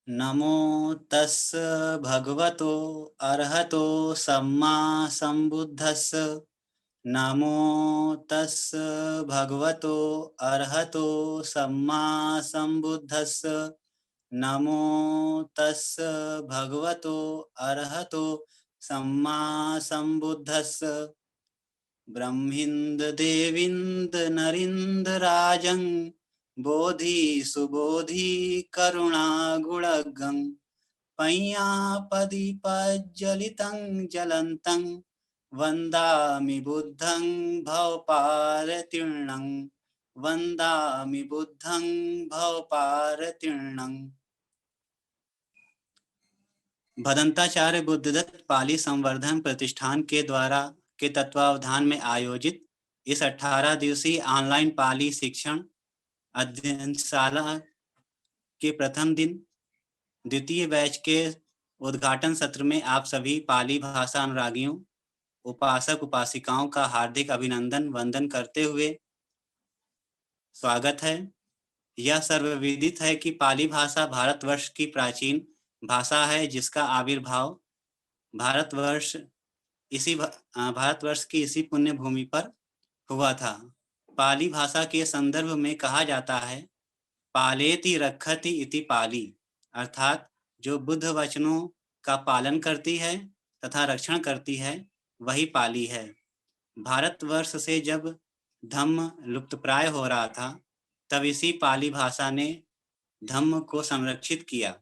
नमो तस् भगवतो अरहतो सम्मा संबुद्धस्स। नमो तस् भगवतो अरहतो सम्मा संबुद्धस्स। नमो तस् भगवतो अरहतो सम्मा संबुद्धस्स। ब्रह्मिंद देविंद नरिंद राजं बोधि सुबोधि करुणा गुणगं पय्यापदि पज्जलितं ज्वलन्तं वन्दामि बुद्धं भवपारतीर्णं। वन्दामि बुद्धं भवपारतीर्णं। भदंताचार्य बुद्धदत्त पाली संवर्धन प्रतिष्ठान के द्वारा के तत्वावधान में आयोजित इस 18 दिवसीय ऑनलाइन पाली शिक्षण अध्ययनशाला के प्रथम दिन द्वितीय बैच के उद्घाटन सत्र में आप सभी पाली भाषा अनुरागियों, उपासक उपासिकाओं का हार्दिक अभिनंदन वंदन करते हुए स्वागत है। यह सर्वविदित है कि पाली भाषा भारतवर्ष की प्राचीन भाषा है, जिसका आविर्भाव भारतवर्ष की इसी पुण्य भूमि पर हुआ था। पाली भाषा के संदर्भ में कहा जाता है, पालेति रक्षति इति पाली, अर्थात जो बुद्ध वचनों का पालन करती है तथा रक्षण करती है वही पाली है। भारतवर्ष से जब धम्म लुप्तप्राय हो रहा था, तब इसी पाली भाषा ने धम्म को संरक्षित किया।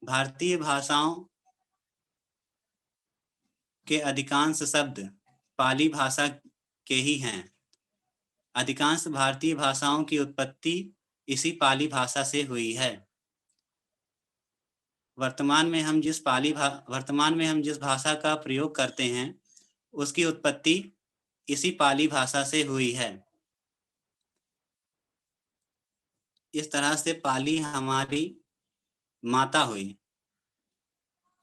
भारतीय भाषाओं के अधिकांश शब्द पाली भाषा के ही हैं। अधिकांश भारतीय भाषाओं की उत्पत्ति इसी पाली भाषा से हुई है। वर्तमान में हम जिस भाषा का प्रयोग करते हैं, उसकी उत्पत्ति इसी पाली भाषा से हुई है। इस तरह से पाली हमारी माता हुई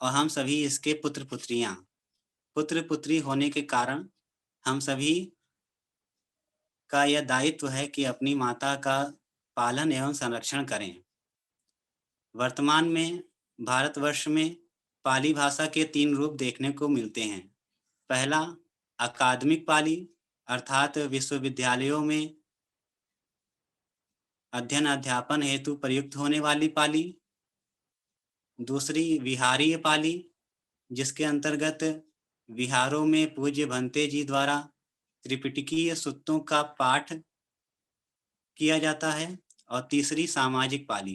और हम सभी इसके पुत्र पुत्री होने के कारण हम सभी का यह दायित्व है कि अपनी माता का पालन एवं संरक्षण करें। वर्तमान में भारतवर्ष में पाली भाषा के 3 रूप देखने को मिलते हैं। पहला अकादमिक पाली, अर्थात विश्वविद्यालयों में अध्ययन अध्यापन हेतु प्रयुक्त होने वाली पाली। दूसरी विहारीय पाली, जिसके अंतर्गत विहारों में पूज्य भंते जी द्वारा त्रिपिटकीय सूक्तों का पाठ किया जाता है। और तीसरी सामाजिक पाली,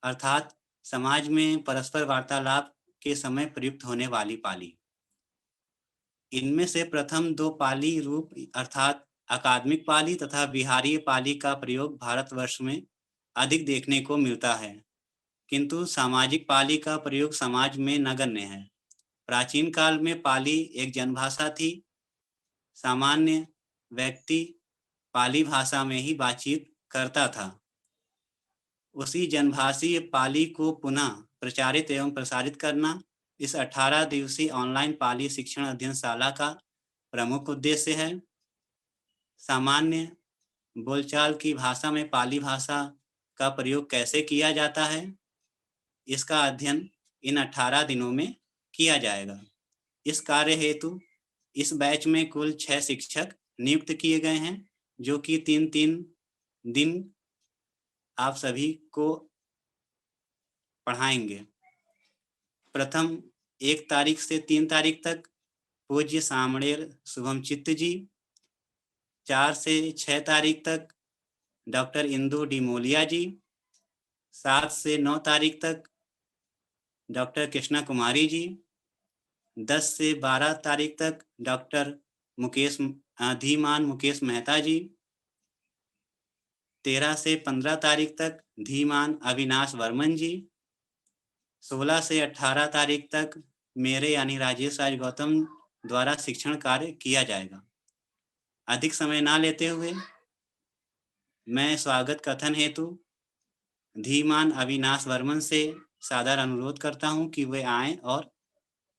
अर्थात समाज में परस्पर वार्तालाप के समय प्रयुक्त होने वाली पाली। इनमें से प्रथम 2 पाली रूप अर्थात अकादमिक पाली तथा विहारीय पाली का प्रयोग भारतवर्ष में अधिक देखने को मिलता है, किंतु सामाजिक पाली का प्रयोग समाज में नगण्य है। प्राचीन काल में पाली एक जनभाषा थी। सामान्य व्यक्ति पाली भाषा में ही बातचीत करता था। उसी जनभाषीय पाली को पुनः प्रचारित एवं प्रसारित करना इस 18 दिवसीय ऑनलाइन पाली शिक्षण अध्ययनशाला का प्रमुख उद्देश्य है। सामान्य बोलचाल की भाषा में पाली भाषा का प्रयोग कैसे किया जाता है, इसका अध्ययन इन 18 दिनों में किया जाएगा। इस कार्य हेतु इस बैच में कुल 6 शिक्षक नियुक्त किए गए हैं, जो कि 3-3 दिन आप सभी को पढ़ाएंगे। प्रथम 1 तारीख से 3 तारीख तक पूज्य सामणेर शुभम चित्त जी, 4 से 6 तारीख तक डॉक्टर इंदु डिमोलिया जी, 7 से 9 तारीख तक डॉक्टर कृष्णा कुमारी जी, 10 से 12 तारीख तक डॉक्टर धीमान मुकेश मेहता जी, 13 से 15 तारीख तक धीमान अविनाश वर्मन जी, 16 से 18 तारीख तक मेरे यानी राजेश राज गौतम द्वारा शिक्षण कार्य किया जाएगा। अधिक समय ना लेते हुए मैं स्वागत कथन हेतु धीमान अविनाश वर्मन से सादर अनुरोध करता हूं कि वे आएं और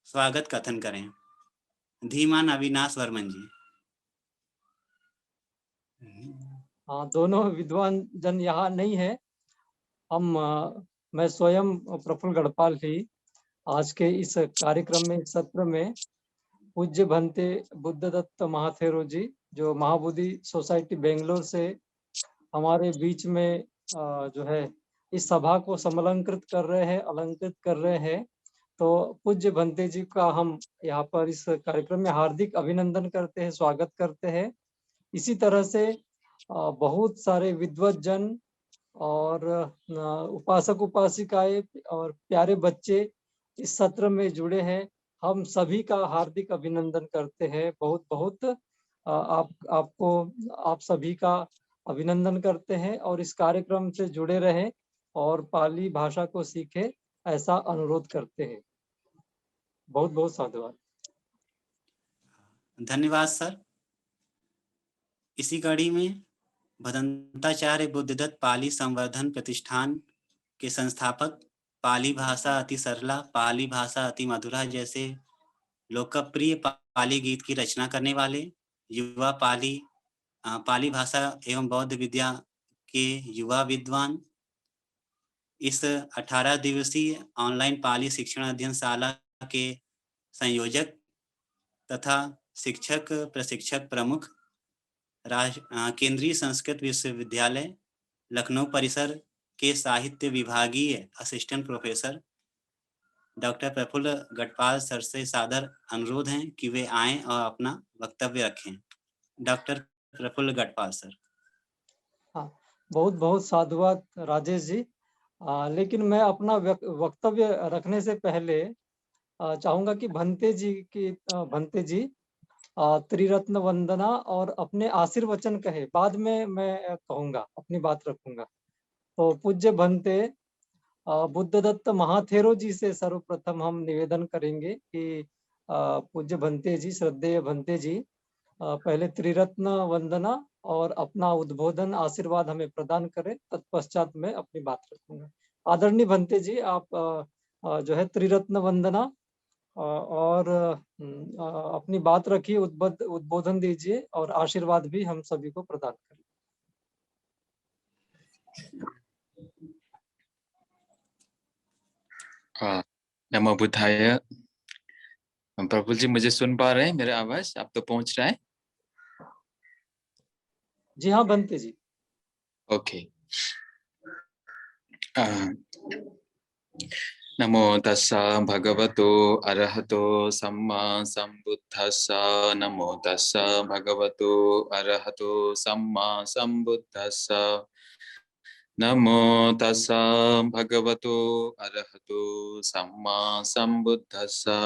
स्वागत कथन करें। धीमान अविनाश वर्मन जी। हाँ, दोनों विद्वान जन यहाँ नहीं है। हम मैं स्वयं प्रफुल्ल गढ़पाल ही आज के इस कार्यक्रम में, इस सत्र में पूज्य भंते बुद्धदत्त महाथेरो जी, जो महाबोधि सोसाइटी बेंगलोर से हमारे बीच में जो है इस सभा को समलंकृत कर रहे हैं, अलंकृत कर रहे हैं। तो पूज्य भंते जी का हम यहाँ पर इस कार्यक्रम में हार्दिक अभिनंदन करते हैं, स्वागत करते हैं। इसी तरह से बहुत सारे विद्वत जन और उपासक उपासिकाएं और प्यारे बच्चे इस सत्र में जुड़े हैं। हम सभी का हार्दिक अभिनंदन करते हैं। बहुत बहुत आप सभी का अभिनंदन करते हैं और इस कार्यक्रम से जुड़े रहें और पाली भाषा को सीखें, ऐसा अनुरोध करते हैं। बहुत बहुत साधुवाद। धन्यवाद सर। इसी कड़ी में भदंताचार्य बुद्धदत्त पाली संवर्धन प्रतिष्ठान के संस्थापक, पाली भाषा अति सरला, पाली भाषा अति मधुरा जैसे लोकप्रिय पाली गीत की रचना करने वाले युवा पाली भाषा एवं बौद्ध विद्या के युवा विद्वान, इस 18 दिवसीय ऑनलाइन पाली शिक्षण अध्ययनशाला के संयोजक तथा शिक्षक प्रशिक्षक प्रमुख, केंद्रीय संस्कृत विश्वविद्यालय लखनऊ परिसर के साहित्य विभागीय assistant professor doctor Prafull Gadhpal sir से सादर अनुरोध है कि वे आएं और अपना वक्तव्य रखें। Doctor Prafull Gadhpal sir. हाँ, बहुत बहुत साधुवाद राजेश जी। लेकिन मैं अपना वक्तव्य रखने से पहले चाहूंगा कि भंते जी त्रिरत्न वंदना और अपने आशीर्वचन कहे, बाद में मैं कहूंगा, अपनी बात रखूंगा। तो पूज्य भंते बुद्धदत्त महाथेरो जी से सर्वप्रथम हम निवेदन करेंगे कि पूज्य भंते जी, श्रद्धेय भंते जी, पहले त्रिरत्न वंदना और अपना उद्बोधन आशीर्वाद हमें प्रदान करें, तत्पश्चात मैं अपनी बात रखूंगा। आदरणीय भंते जी, आप जो है त्रिरत्न वंदना और अपनी बात रखिए, उद्बोधन दीजिए और आशीर्वाद भी हम सभी को प्रदान करें। नमो बुद्धाय। प्रफुल्ल जी, मुझे सुन पा रहे हैं? मेरा आवाज आप तो पहुंच रहा है? जी हाँ भंते जी। ओके। नमो तस्सा भगवतो अरहतो सम्मा संबुद्धस्सा। नमो तस्सा भगवतो अरहतो सम्मा संबुद्धस्सा। नमो तस्सा भगवतो अरहतो सम्मा संबुद्धस्सा।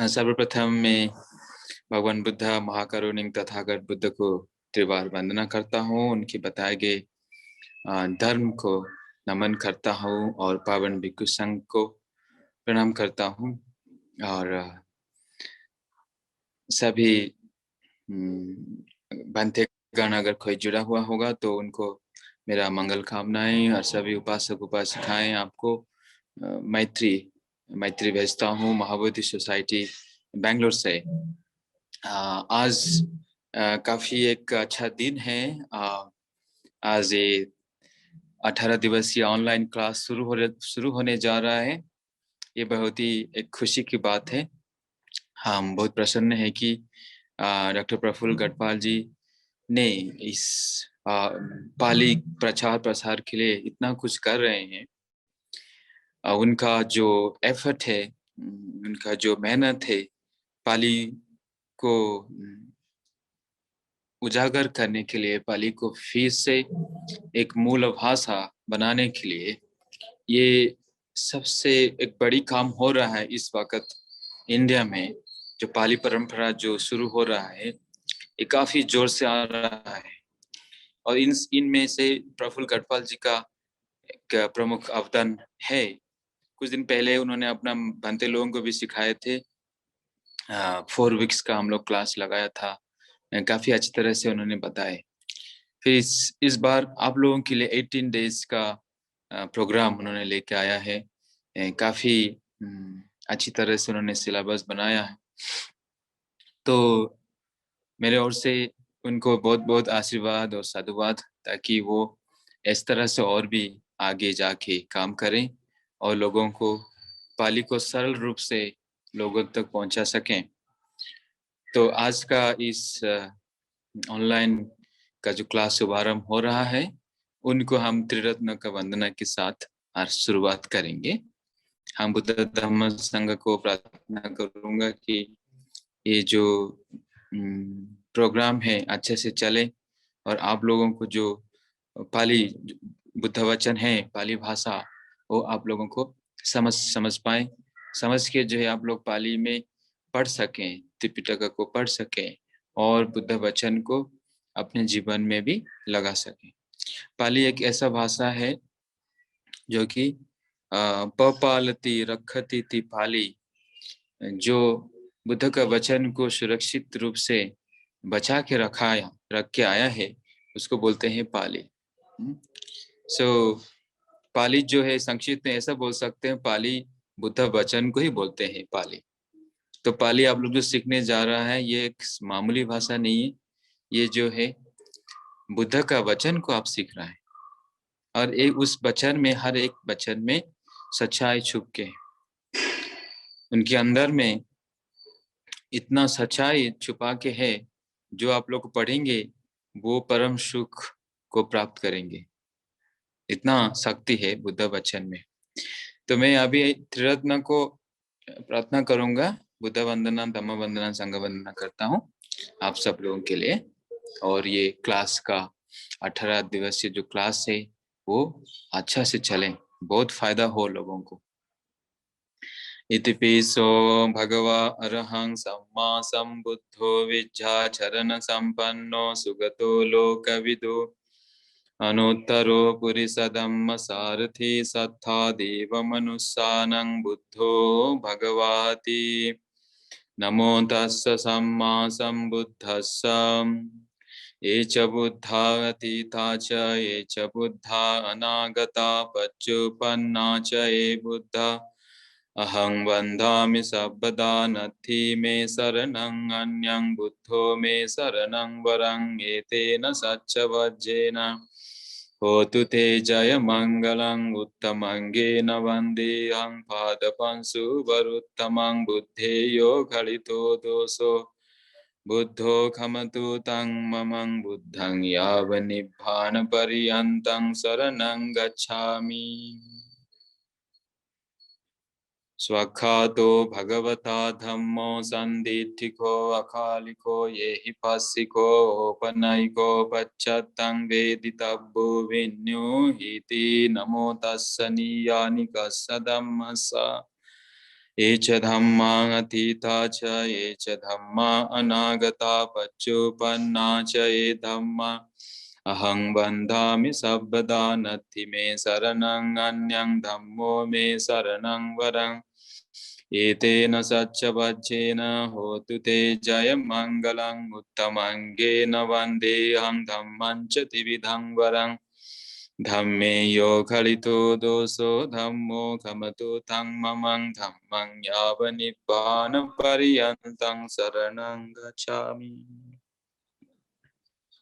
सर्वप्रथम मैं भगवान बुद्ध महाकरुणिक तथागत बुद्ध को त्रिवार वंदना करता हूँ, उनके बताए गए धर्म को नमन करता हूँ और पावन भिक्षु संघ को प्रणाम करता हूँ और सभी भंतेगण अगर कोई जुड़ा हुआ होगा तो उनको मेरा मंगल कामनाएं और सभी उपासक उपासिकाएं आपको मैत्री भेजता हूँ महाबोधि सोसाइटी बेंगलोर से। आज काफी एक अच्छा दिन है। आज ये 18 दिवसीय ऑनलाइन क्लास शुरू होने जा रहा है। ये बहुत ही एक खुशी की बात है। हम बहुत प्रसन्न है कि डॉक्टर प्रफुल्ल गढ़पाल जी ने इस पाली प्रचार प्रसार के लिए इतना कुछ कर रहे हैं। उनका जो एफर्ट है, उनका जो मेहनत है, पाली को उजागर करने के लिए, पाली को फिर से एक मूल भाषा बनाने के लिए, ये सबसे एक बड़ी काम हो रहा है इस वक्त इंडिया में। जो पाली परंपरा जो शुरू हो रहा है, ये काफी जोर से आ रहा है और इनमें से प्रफुल्ल गढ़पाल जी का एक प्रमुख अवदान है। कुछ दिन पहले उन्होंने अपना भंते लोगों को भी सिखाए थे। 4 वीक्स का हम लोग क्लास लगाया था, काफी अच्छी तरह से उन्होंने बताए। फिर इस बार आप लोगों के लिए 18 डेज का प्रोग्राम उन्होंने लेके आया है। काफी अच्छी तरह से उन्होंने सिलेबस बनाया है। तो मेरे ओर से उनको बहुत बहुत आशीर्वाद और साधुवाद, ताकि वो इस तरह से और भी आगे जाके काम करें और लोगों को पाली को सरल रूप से लोगों तक पहुंचा सकें। तो आज का इस ऑनलाइन का जो क्लास शुभारंभ हो रहा है, उनको हम त्रिरत्न का वंदना के साथ आज शुरुआत करेंगे। हम बुद्ध धम्म संघ को प्रार्थना करूंगा कि ये जो प्रोग्राम है अच्छे से चले और आप लोगों को जो पाली बुद्ध वचन है, पाली भाषा, वो आप लोगों को समझ पाए, समझ के जो है आप लोग पाली में पढ़ सकें, त्रिपिटक को पढ़ सकें और बुद्ध वचन को अपने जीवन में भी लगा सकें। पाली एक ऐसा भाषा है जो कि पपालती रखती थी पाली, जो बुद्ध का वचन को सुरक्षित रूप से बचा के रख के आया है, उसको बोलते हैं पाली। पाली जो है संक्षिप्त में ऐसा बोल सकते हैं, पाली बुद्ध वचन को ही बोलते हैं पाली। तो पाली आप लोग जो सीखने जा रहा है, ये एक मामूली भाषा नहीं है, ये जो है बुद्ध का वचन को आप सीख रहे हैं और एक उस वचन में, हर एक वचन में सच्चाई छुप के, उनके अंदर में इतना सच्चाई छुपा के है, जो आप लोग पढ़ेंगे वो परम सुख को प्राप्त करेंगे। इतना शक्ति है बुद्ध वचन में। तो मैं अभी त्रिरत्न को प्रार्थना करूंगा, बुद्ध वंदना, धम्म वंदना, संघ वंदना करता हूँ आप सब लोगों के लिए। और ये क्लास का 18 दिवसीय जो क्लास है वो अच्छा से चले, बहुत फायदा हो लोगों को। इतिपिसो भगवा अरहं सम्मा संबुद्धो विद्याचरण संपन्नो सुगतो लोकविदो अनुत्तरो पुरिसधम्म सारथि सत्था देव मनुष्यानं बुद्धो भगवाति। नमो तस्स सम्मा संबुद्धस्स। ये च बुद्धा अतीता च ये च बुद्धा अनागता पच्युपन्ना च ये बुद्धा अहं वन्दामि सर्वदा नत्थि मे शरणं अन्यं बुद्धो मे शरणं वरं एतेन सच्चवज्जेन होतु ते जय मंगलं उत्तमंगेन वन्देऽहं पादपंसु वरुत्तमं बुद्धेयो घलितो दोषो बुद्धो खमतु तं ममं बुद्धं यावन्निब्बानपर्यन्तं शरणं गच्छामि। स्वखातो भगवता धम्मो संदीठिको अकालिको ये हि पस्सिको उपनयिको पश्चात्तं वेदितव्यो विन्युहिति। नमो तस्स नीयानिकस्स धम्मस्स। ये च धम्मा अतीता च ये च धम्मा अनागता पच्युपन्ना च ये धम्मा अहं वन्दामि सर्वदा नत्थि मे शरणं अन्यं धम्मो मे शरणं वरं एतेन सच्चवज्जेन होतु ते जय मंगलं उत्तमंगेन वन्देऽहं धम्मं च त्रिविधं वरं धम्मे यो घलितो दोषो धम्मो खमतु तं ममं धम्मं यावन्निब्बानपर्यन्तं शरणं गच्छामि।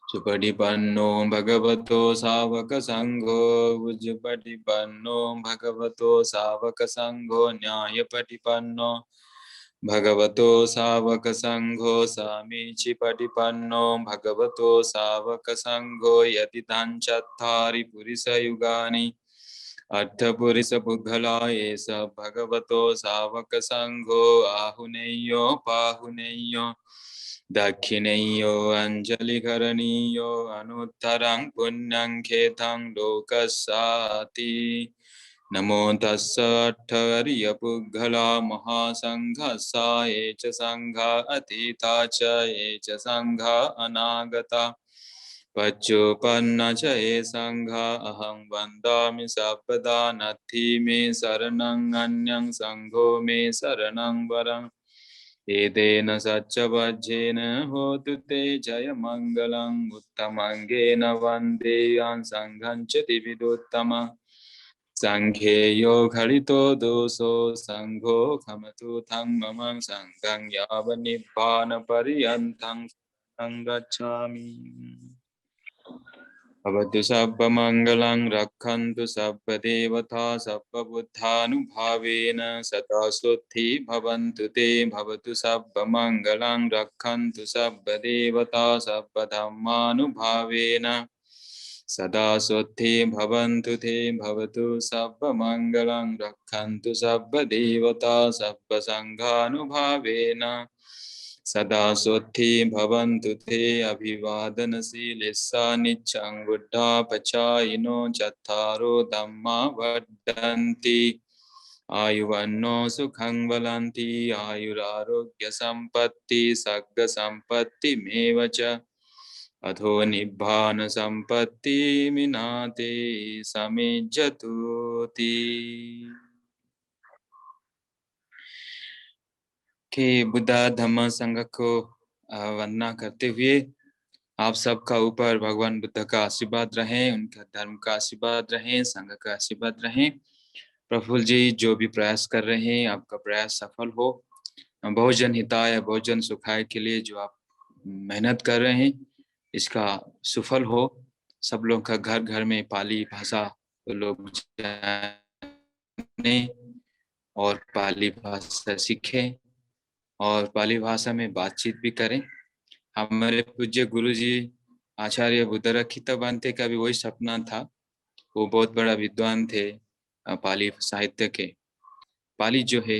सुपटिपन्नो भगवतो सावक संघो उजुपटिपन्नो भगवतो सावक संघो न्यायपटिपन्नो भगवतो सावक संघो सामीचिपटिपन्नो भगवतो सावक संघो यतितां चत्तारि पुरुषयुगानि अट्ठपुरुष पुद्गला एष भगवतो सावक संघो आहुनेयो पाहुनेयो दक्षिणेयो अंजलिकरणीयो अनुत्तरं पुण्यं खेतं लोकस्याति। नमो तस्स अट्ठवर्यपुद्गला महासंघस्सा ये च संघा अतीता च ये च संघा अनागता पच्युपन्ना च ये संघा अहं वन्दामि सर्वदा नत्थि मे शरणं अन्यं संघो मे शरणं वरम् एतेन सच्चवज्जेन होतु ते जय मंगलं उत्तमंगेन वन्देऽहं संघं च त्रिविधोत्तमं संघेयो घलितो दोषो संघो खमतु तं ममं संघं यावन्निब्बानपर्यन्तं गच्छामि। भवतु सर्वमङ्गलं रक्षन्तु सर्वदेवता सर्वबुद्धानुभावेन सदा शुद्धि भवन्तु ते भवतु सर्वमङ्गलं रक्षन्तु सर्वदेवता सर्वधर्मानुभावेन सदा शुद्धि भवन्तु ते भवतु सर्वमङ्गलं रक्षन्तु सर्वदेवता सर्वसङ्घानुभावेन सदा शुद्धि भवन्तु ते अभिवादनशीलिस्सा नित्यं बुद्धा पचायिनो चत्वारो धम्मा वर्धन्ति आयुवन्नो सुखं बलन्ति आयुरारोग्य संपत्ति सग्ग संपत्तिमेव च अथो निब्बान संपत्ति मिनाते समिज्जतुति के बुद्धा धम्म संघ को वंदना करते हुए आप सबका ऊपर भगवान बुद्ध का आशीर्वाद रहे, उनका धर्म का आशीर्वाद रहे, संघ का आशीर्वाद रहे। प्रफुल्ल जी जो भी प्रयास कर रहे हैं आपका प्रयास सफल हो। बहुजन हिताय बहुजन सुखाय के लिए जो आप मेहनत कर रहे हैं इसका सफल हो। सब लोग का घर घर में पाली भाषा लोग जाने और पाली भाषा सीखें और पाली भाषा में बातचीत भी करें। हमारे पूज्य गुरु जी आचार्य बुद्धरखित बनते का भी वही सपना था। वो बहुत बड़ा विद्वान थे पाली साहित्य के। पाली जो है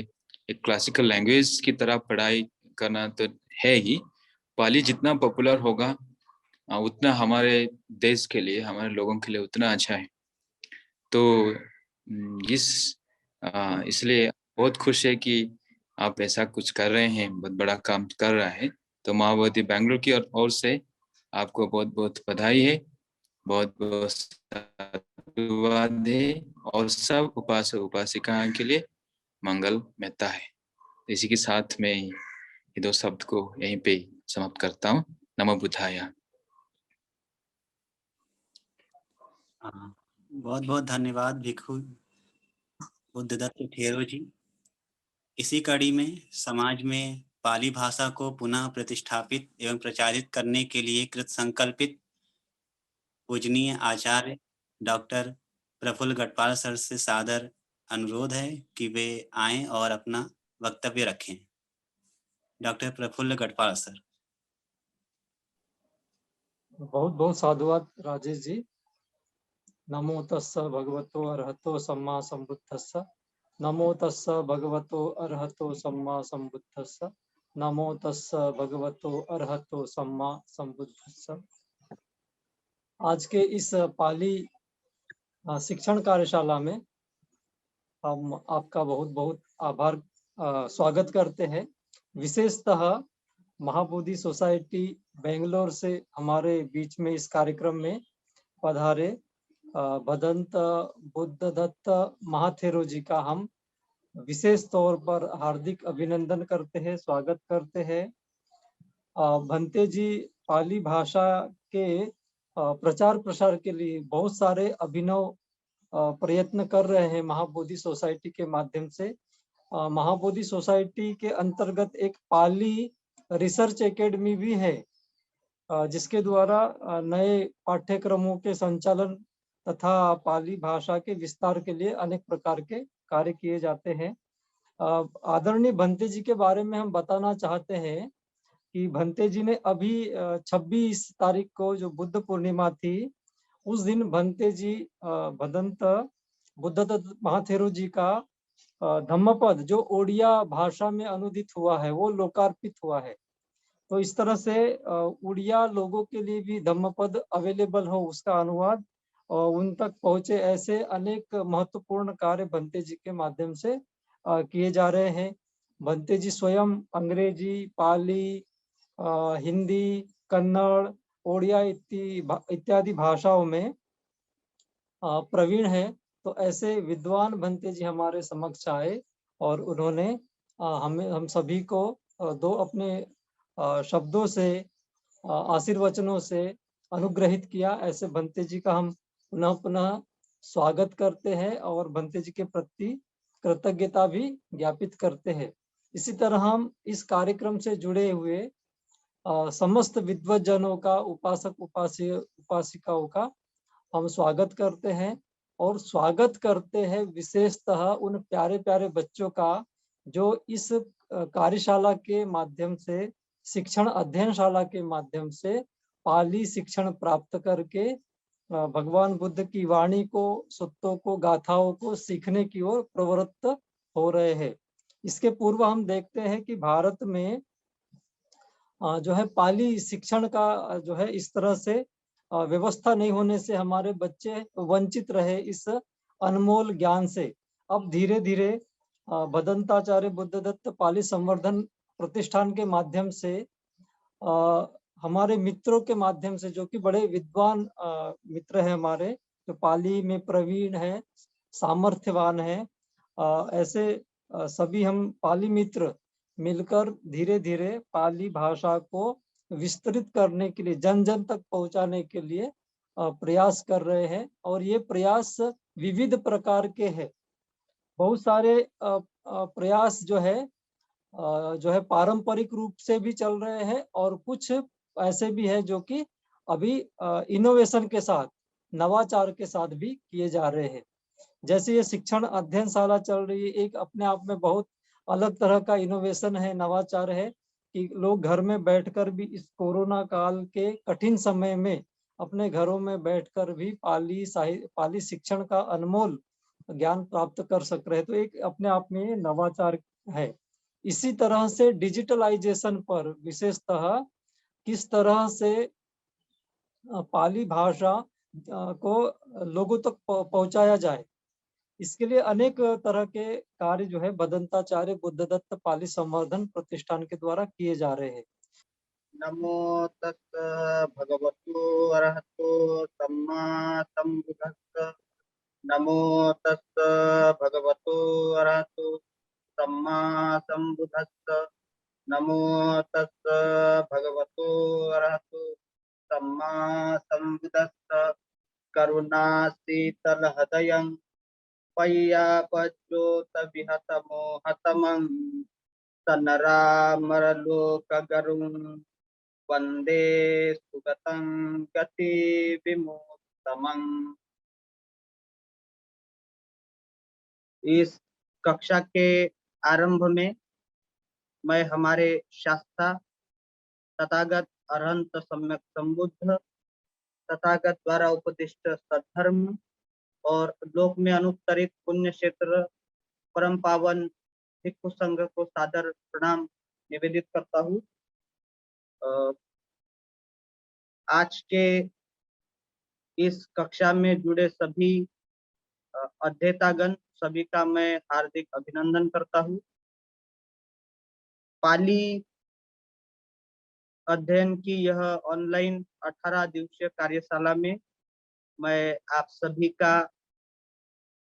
एक क्लासिकल लैंग्वेज की तरह पढ़ाई करना तो है ही। पाली जितना पॉपुलर होगा उतना हमारे देश के लिए, हमारे लोगों के लिए उतना अच्छा है। तो इसलिए बहुत खुश है कि आप ऐसा कुछ कर रहे हैं, बहुत बड़ा काम कर रहा है। तो माँ भगवती बेंगलुरु की ओर से आपको बहुत बहुत बधाई है, बहुत बहुत धन्यवाद है और सब उपासक उपासिकाओं के लिए मंगल महता है। इसी के साथ मैं ये दो शब्द को यहीं पे समाप्त करता हूँ। नमो बुद्धाय। बहुत बहुत धन्यवाद भिक्षु बुद्धदत्त ठेरो जी। इसी कड़ी में समाज में पाली भाषा को पुनः प्रतिष्ठापित एवं प्रचारित करने के लिए कृत संकल्पित पूजनीय आचार्य डॉक्टर प्रफुल्ल गढ़पाल सर से सादर अनुरोध है कि वे आएं और अपना वक्तव्य रखें। Doctor Prafull Gadhpal sir. बहुत बहुत साधुवाद राजेश जी। नमो तस्स भगवतो अरहतो सम्मा संबुद्धस्स। नमो तस्स भगवतो अरहतो सम्मा संबुद्धस्स। नमो तस्स भगवतो अरहतो सम्मा संबुद्धस्स। आज के इस पाली शिक्षण कार्यशाला में हम आपका बहुत बहुत आभार स्वागत करते हैं। विशेषतः महाबोधि सोसाइटी बेंगलोर से हमारे बीच में इस कार्यक्रम में पधारे भदंत बुद्धदत्त महाथेरो जी का हम विशेष तौर पर हार्दिक अभिनंदन करते हैं, स्वागत करते हैं। भंते जी पाली भाषा के प्रचार प्रसार के लिए बहुत सारे अभिनव प्रयत्न कर रहे हैं महाबोधि सोसाइटी के माध्यम से। महाबोधि सोसाइटी के अंतर्गत एक पाली रिसर्च एकेडमी भी है जिसके द्वारा नए पाठ्यक्रमों के संचालन तथा पाली भाषा के विस्तार के लिए अनेक प्रकार के कार्य किए जाते हैं। आदरणीय भंते जी के बारे में हम बताना चाहते हैं कि भंते जी ने अभी 26 तारीख को जो बुद्ध पूर्णिमा थी उस दिन भंते जी भदंत बुद्धदत्त महाथेरो जी का धम्मपद जो ओडिया भाषा में अनुदित हुआ है वो लोकार्पित हुआ है। तो इस तरह से उड़िया लोगों के लिए भी धम्मपद अवेलेबल हो, उसका अनुवाद उन तक पहुंचे, ऐसे अनेक महत्वपूर्ण कार्य भंते जी के माध्यम से किए जा रहे हैं। भंते जी स्वयं अंग्रेजी, पाली, हिंदी, कन्नड़, ओडिया इत्यादि भाषाओं में प्रवीण है। तो ऐसे विद्वान भंते जी हमारे समक्ष आए और उन्होंने हम सभी को दो अपने शब्दों से आशीर्वचनों से अनुग्रहित किया। ऐसे भंते जी का हम पुनः पुनः स्वागत करते हैं और भंते जी के प्रति कृतज्ञता भी ज्ञापित करते हैं। इसी तरह हम इस कार्यक्रम से जुड़े हुए समस्त विद्वज्जनों का, उपासक उपासिकाओं का हम स्वागत करते हैं, और स्वागत करते हैं विशेषतः उन प्यारे प्यारे बच्चों का जो इस कार्यशाला के माध्यम से, शिक्षण अध्ययनशाला के माध्यम से पाली शिक्षण प्राप्त करके भगवान बुद्ध की वाणी को, सूत्रों को, गाथाओं को सीखने की ओर प्रवृत्त हो रहे हैं। इसके पूर्व हम देखते हैं कि भारत में जो है पाली शिक्षण का जो है इस तरह से व्यवस्था नहीं होने से हमारे बच्चे वंचित रहे इस अनमोल ज्ञान से। अब धीरे धीरे भदंताचार्य बुद्धदत्त पाली संवर्धन प्रतिष्ठान के माध्यम से हमारे मित्रों के माध्यम से, जो कि बड़े विद्वान मित्र हैं हमारे, जो पाली में प्रवीण है, सामर्थ्यवान है, ऐसे सभी हम पाली मित्र मिलकर धीरे धीरे पाली भाषा को विस्तृत करने के लिए, जन जन तक पहुंचाने के लिए प्रयास कर रहे हैं। और ये प्रयास विविध प्रकार के हैं। बहुत सारे प्रयास जो है पारंपरिक रूप से भी चल रहे हैं, और कुछ ऐसे भी है जो कि अभी इनोवेशन के साथ, नवाचार के साथ भी किए जा रहे हैं। जैसे ये शिक्षण अध्ययनशाला चल रही है, एक अपने आप में बहुत अलग तरह का इनोवेशन है, नवाचार है, कि लोग घर में बैठकर भी इस कोरोना काल के कठिन समय में अपने घरों में बैठकर भी पाली शिक्षण का अनमोल ज्ञान प्राप्त कर सक रहे हैं। तो एक अपने आप में नवाचार है। इसी तरह से डिजिटलाइजेशन पर विशेषतः किस तरह से पाली भाषा को लोगों तक पहुंचाया जाए, इसके लिए अनेक तरह के कार्य जो है भदंताचार्य बुद्धदत्त पाली संवर्धन प्रतिष्ठान के द्वारा किए जा रहे हैं। नमो तस् भगवतो अरहतो सम्मा सम्बुद्धस्स। नमो तस् भगवतो अरहतो सम्मा सम्बुद्धस्स। नमो तस् भगवतो अरहतो सम्मा सम्बुद्धस्स। करुणाशीतल हृदयं पय्यापज्योतविहतमोहतमं सनरामरलोकगरुं वंदे सुगतं गति विमोत्तमं। इस कक्षा के आरंभ में मैं हमारे शास्त्रा तथागत अरहंत सम्यक संबुद्ध तथागत द्वारा उपदिष्ट सद्धर्म और लोक में अनुत्तरित पुण्य क्षेत्र परम पावन भिक्षु संघ को सादर प्रणाम निवेदित करता हूँ। आज के इस कक्षा में जुड़े सभी अध्येतागण सभी का मैं हार्दिक अभिनंदन करता हूँ। पाली अध्ययन की यह ऑनलाइन 18 दिवसीय कार्यशाला में मैं आप सभी का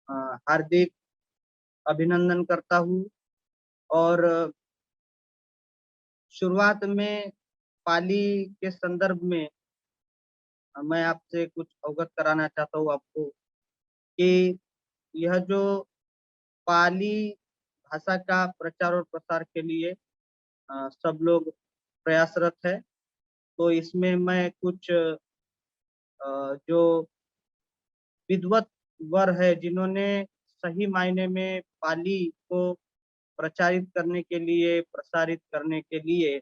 हार्दिक अभिनंदन करता हूँ। और शुरुआत में पाली के संदर्भ में मैं आपसे कुछ अवगत कराना चाहता हूँ आपको कि यह जो पाली भाषा का प्रचार और प्रसार के लिए सब लोग प्रयासरत है। तो इसमें मैं कुछ जो विद्वत वर है जिन्होंने सही मायने में पाली को प्रचारित करने के लिए, प्रसारित करने के लिए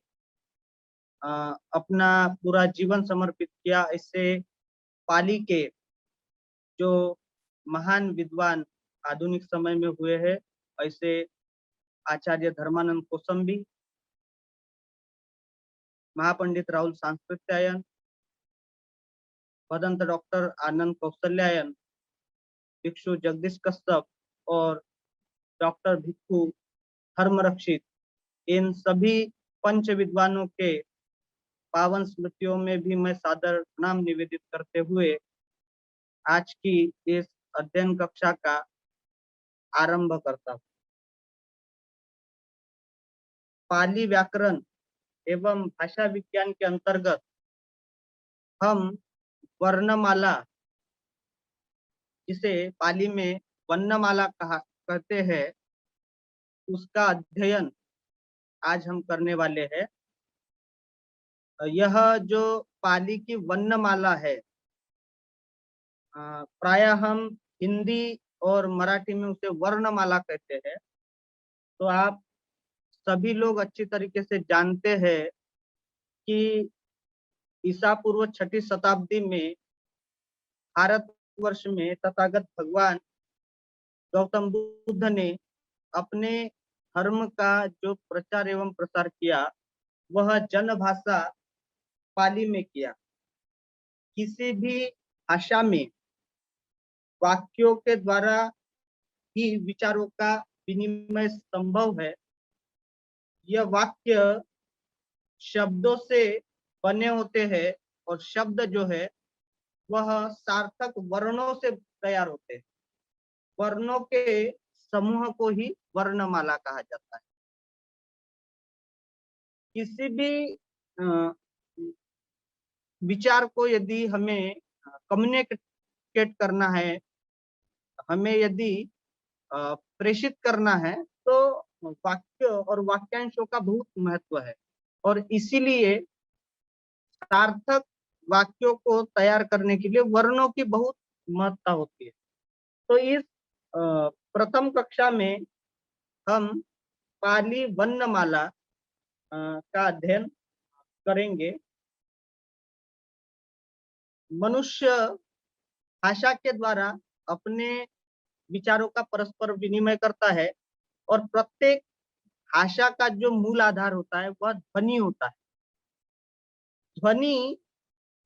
अपना पूरा जीवन समर्पित किया, इससे पाली के जो महान विद्वान आधुनिक समय में हुए हैं, ऐसे आचार्य धर्मानंद कोसंबी, महापंडित राहुल सांस्कृत्यायन, भदंत डॉक्टर आनंद कौशल्यायन, भिक्षु जगदीश कश्यप और डॉक्टर भिक्षु धर्मरक्षित, इन सभी पंच विद्वानों के पावन स्मृतियों में भी मैं सादर प्रणाम निवेदित करते हुए आज की इस अध्ययन कक्षा का आरंभ करता हूँ। पाली व्याकरण एवं भाषा विज्ञान के अंतर्गत हम वर्णमाला, जिसे पाली में वर्णमाला कहते हैं, उसका अध्ययन आज हम करने वाले हैं। यह जो पाली की वर्णमाला है, प्रायः हम हिंदी और मराठी में उसे वर्णमाला कहते हैं। तो आप सभी लोग अच्छी तरीके से जानते हैं कि ईसा पूर्व 6ठी शताब्दी में भारतवर्ष में तथागत भगवान गौतम बुद्ध ने अपने धर्म का जो प्रचार एवं प्रसार किया वह जन भाषा पाली में किया। किसी भी भाषा में वाक्यों के द्वारा ही विचारों का विनिमय संभव है। यह वाक्य शब्दों से बने होते हैं और शब्द जो है वह सार्थक वर्णों से तैयार होते हैं। वर्णों के समूह को ही वर्णमाला कहा जाता है। किसी भी विचार को यदि हमें कम्युनिकेट करना है, हमें यदि प्रेषित करना है, तो वाक्य और वाक्यांशों का बहुत महत्व है और इसीलिए सार्थक वाक्यों को तैयार करने के लिए वर्णों की बहुत महत्ता होती है। तो इस प्रथम कक्षा में हम पाली वर्णमाला का अध्ययन करेंगे। मनुष्य भाषा के द्वारा अपने विचारों का परस्पर विनिमय करता है और प्रत्येक भाषा का जो मूल आधार होता है वह ध्वनि होता है। ध्वनि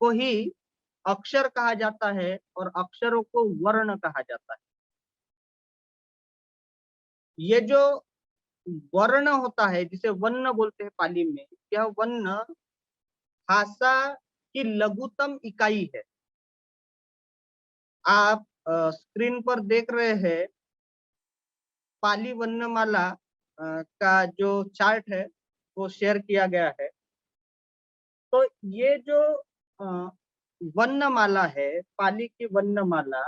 को ही अक्षर कहा जाता है और अक्षरों को वर्ण कहा जाता है। ये जो वर्ण होता है जिसे वर्ण बोलते हैं पाली में, यह वर्ण भाषा की लघुतम इकाई है। आप स्क्रीन पर देख रहे हैं पाली वर्णमाला का जो चार्ट है वो शेयर किया गया है। तो ये जो वर्णमाला है, पाली की वर्णमाला,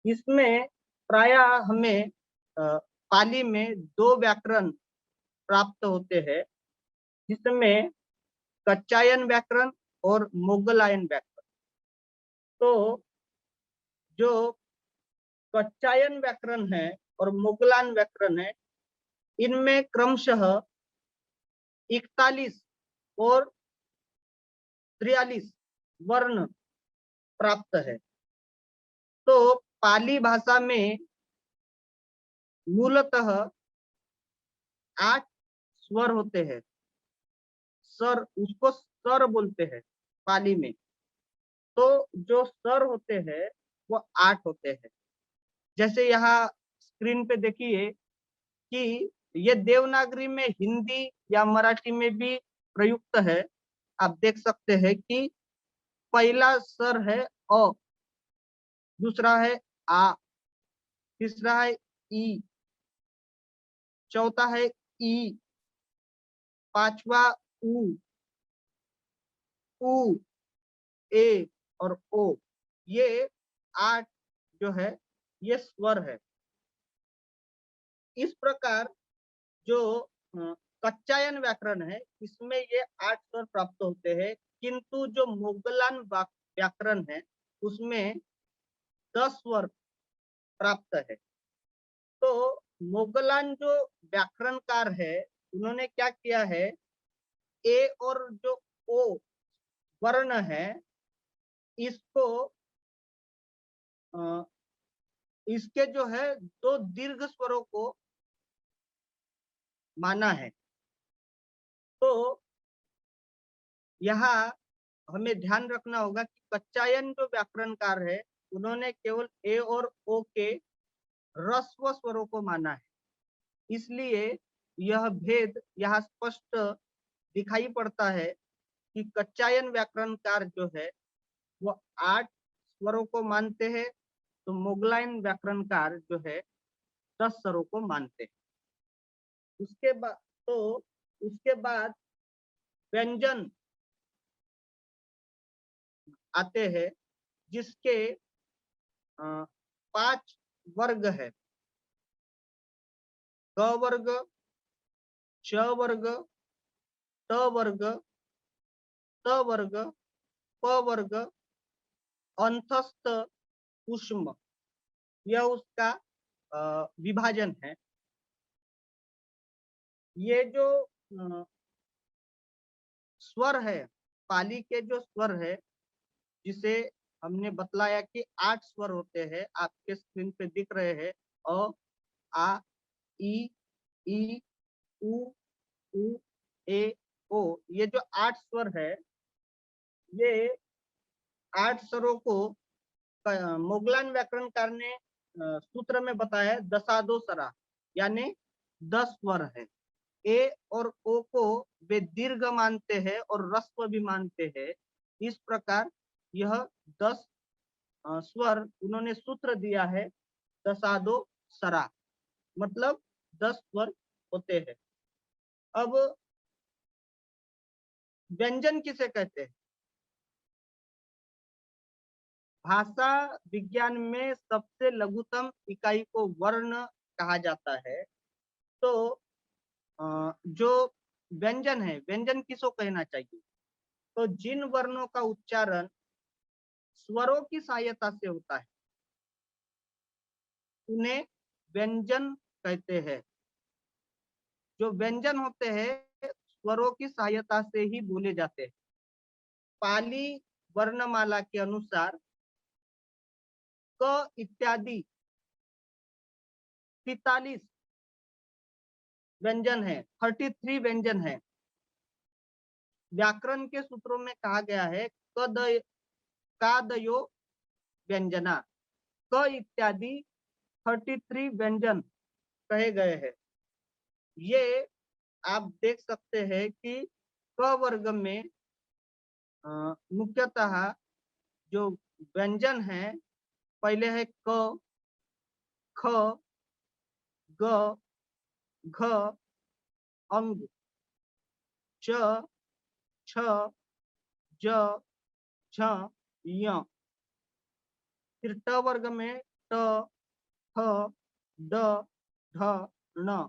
इसमें प्रायः हमें पाली में 2 व्याकरण प्राप्त होते हैं, जिसमें कच्चायन व्याकरण और मोगलायन व्याकरण। तो जो कच्चायन व्याकरण है और मोगलायन व्याकरण है, इनमें क्रमशः 41 और 43 वर्ण प्राप्त है। तो पाली भाषा में मूलतः 8 स्वर होते हैं। स्वर, उसको स्वर बोलते हैं पाली में। तो जो स्वर होते हैं वो 8 होते हैं। जैसे यहाँ स्क्रीन पे देखिए कि ये देवनागरी में हिंदी या मराठी में भी प्रयुक्त है। आप देख सकते हैं कि पहला स्वर है अ, दूसरा है आ, तीसरा है ई, चौथा है ई, पांचवा उ, उ, ए और ओ। ये 8 जो है ये स्वर है। इस प्रकार जो कच्चायन व्याकरण है इसमें ये 8 स्वर प्राप्त होते हैं, किंतु जो मोगलान व्याकरण है उसमें 10 स्वर प्राप्त है। तो मोगलान जो व्याकरणकार है उन्होंने क्या किया है, ए और जो ओ वर्ण है इसको इसके जो है 2 दीर्घ स्वरों को माना है। तो यहाँ हमें ध्यान रखना होगा कि कच्चायन जो व्याकरणकार है उन्होंने केवल ए और ओ के ह्रस्व स्वरों को माना है। इसलिए यह भेद यहाँ स्पष्ट दिखाई पड़ता है कि कच्चायन व्याकरणकार जो है वो 8 स्वरों को मानते हैं, तो मोगलायन व्याकरणकार जो है 10 स्वरों को मानते हैं। उसके बाद व्यंजन आते हैं जिसके 5 वर्ग है। क वर्ग, च वर्ग, ट वर्ग, त वर्ग, प वर्ग, अंतस्थ, ऊष्म, यह उसका विभाजन है। ये जो स्वर है, पाली के जो स्वर है, जिसे हमने बतलाया कि 8 स्वर होते हैं, आपके स्क्रीन पे दिख रहे हैं। अ, आ, ई, उ, ए, ओ। ये जो 8 स्वर है, ये 8 स्वरों को मोगलान व्याकरणकार ने सूत्र में बताया दशादो सरा, यानी 10 स्वर है। ए और ओ को वे दीर्घ मानते हैं और ह्रस्व भी मानते हैं। इस प्रकार यह 10 स्वर उन्होंने सूत्र दिया है दशादो सरा, मतलब 10 स्वर होते हैं। अब व्यंजन किसे कहते हैं? भाषा विज्ञान में सबसे लघुतम इकाई को वर्ण कहा जाता है। तो जो व्यंजन है, व्यंजन किसको कहना चाहिए? तो जिन वर्णों का उच्चारण स्वरों की सहायता से होता है, उन्हें व्यंजन कहते हैं। जो व्यंजन होते हैं, स्वरों की सहायता से ही बोले जाते हैं। पाली वर्णमाला के अनुसार क इत्यादि 43 व्यंजन है, 33 व्यंजन है। व्याकरण के सूत्रों में कहा गया है कादयो व्यंजना, क इत्यादि 33 व्यंजन कहे गए हैं। ये आप देख सकते हैं कि क वर्ग में मुख्यतः जो व्यंजन है, पहले है क, ख, ग, घ, अंग, च, छ, ज, झ, य। फिर ट वर्ग में ट, ठ, ड, ढ, ण।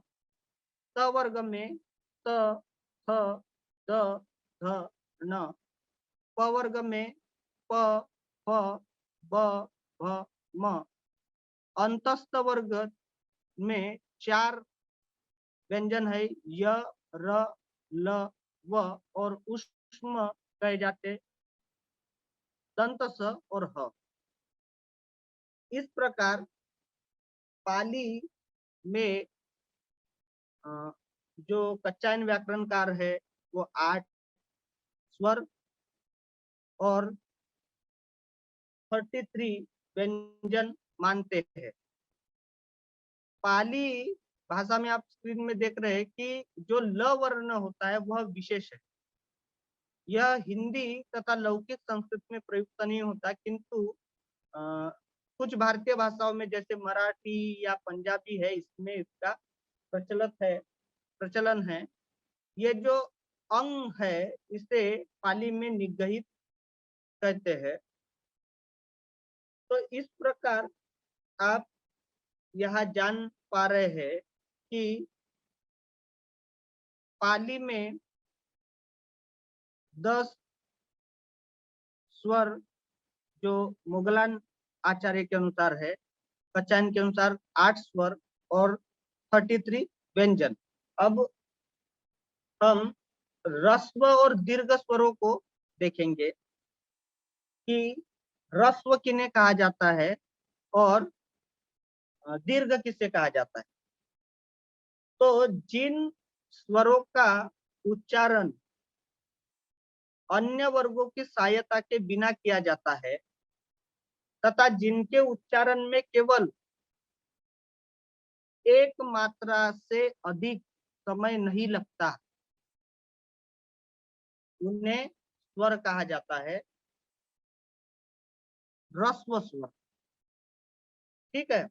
त वर्ग में त, थ, द, ध, न। प वर्ग में प, फ, ब, भ, म। अंतस्थ वर्ग में 4 व्यंजन है, य, र, ल, व, और ऊष्म कहे जाते दंत स और ह। इस प्रकार पाली में जो कच्चायन व्याकरणकार है, वो 8 स्वर और 33 व्यंजन मानते हैं। पाली भाषा में आप स्क्रीन में देख रहे हैं कि जो ल वर्ण होता है वह विशेष है। यह हिंदी तथा लौकिक संस्कृत में प्रयुक्त नहीं होता, किंतु कुछ भारतीय भाषाओं में जैसे मराठी या पंजाबी है, इसमें इसका प्रचलन है। ये जो अंग है, इसे पाली में निगहित कहते हैं। तो इस प्रकार आप यहाँ जान पा रहे हैं कि पाली में 10 स्वर जो मुगलान आचार्य के अनुसार है, कच्चायन के अनुसार 8 स्वर और 33 व्यंजन। अब हम ह्रस्व और दीर्घ स्वरों को देखेंगे कि ह्रस्व किन्हें कहा जाता है और दीर्घ किसे कहा जाता है। तो जिन स्वरों का उच्चारण अन्य वर्गों की सहायता के बिना किया जाता है तथा जिनके उच्चारण में केवल एक मात्रा से अधिक समय नहीं लगता, उन्हें स्वर कहा जाता है, ह्रस्व स्वर। ठीक है,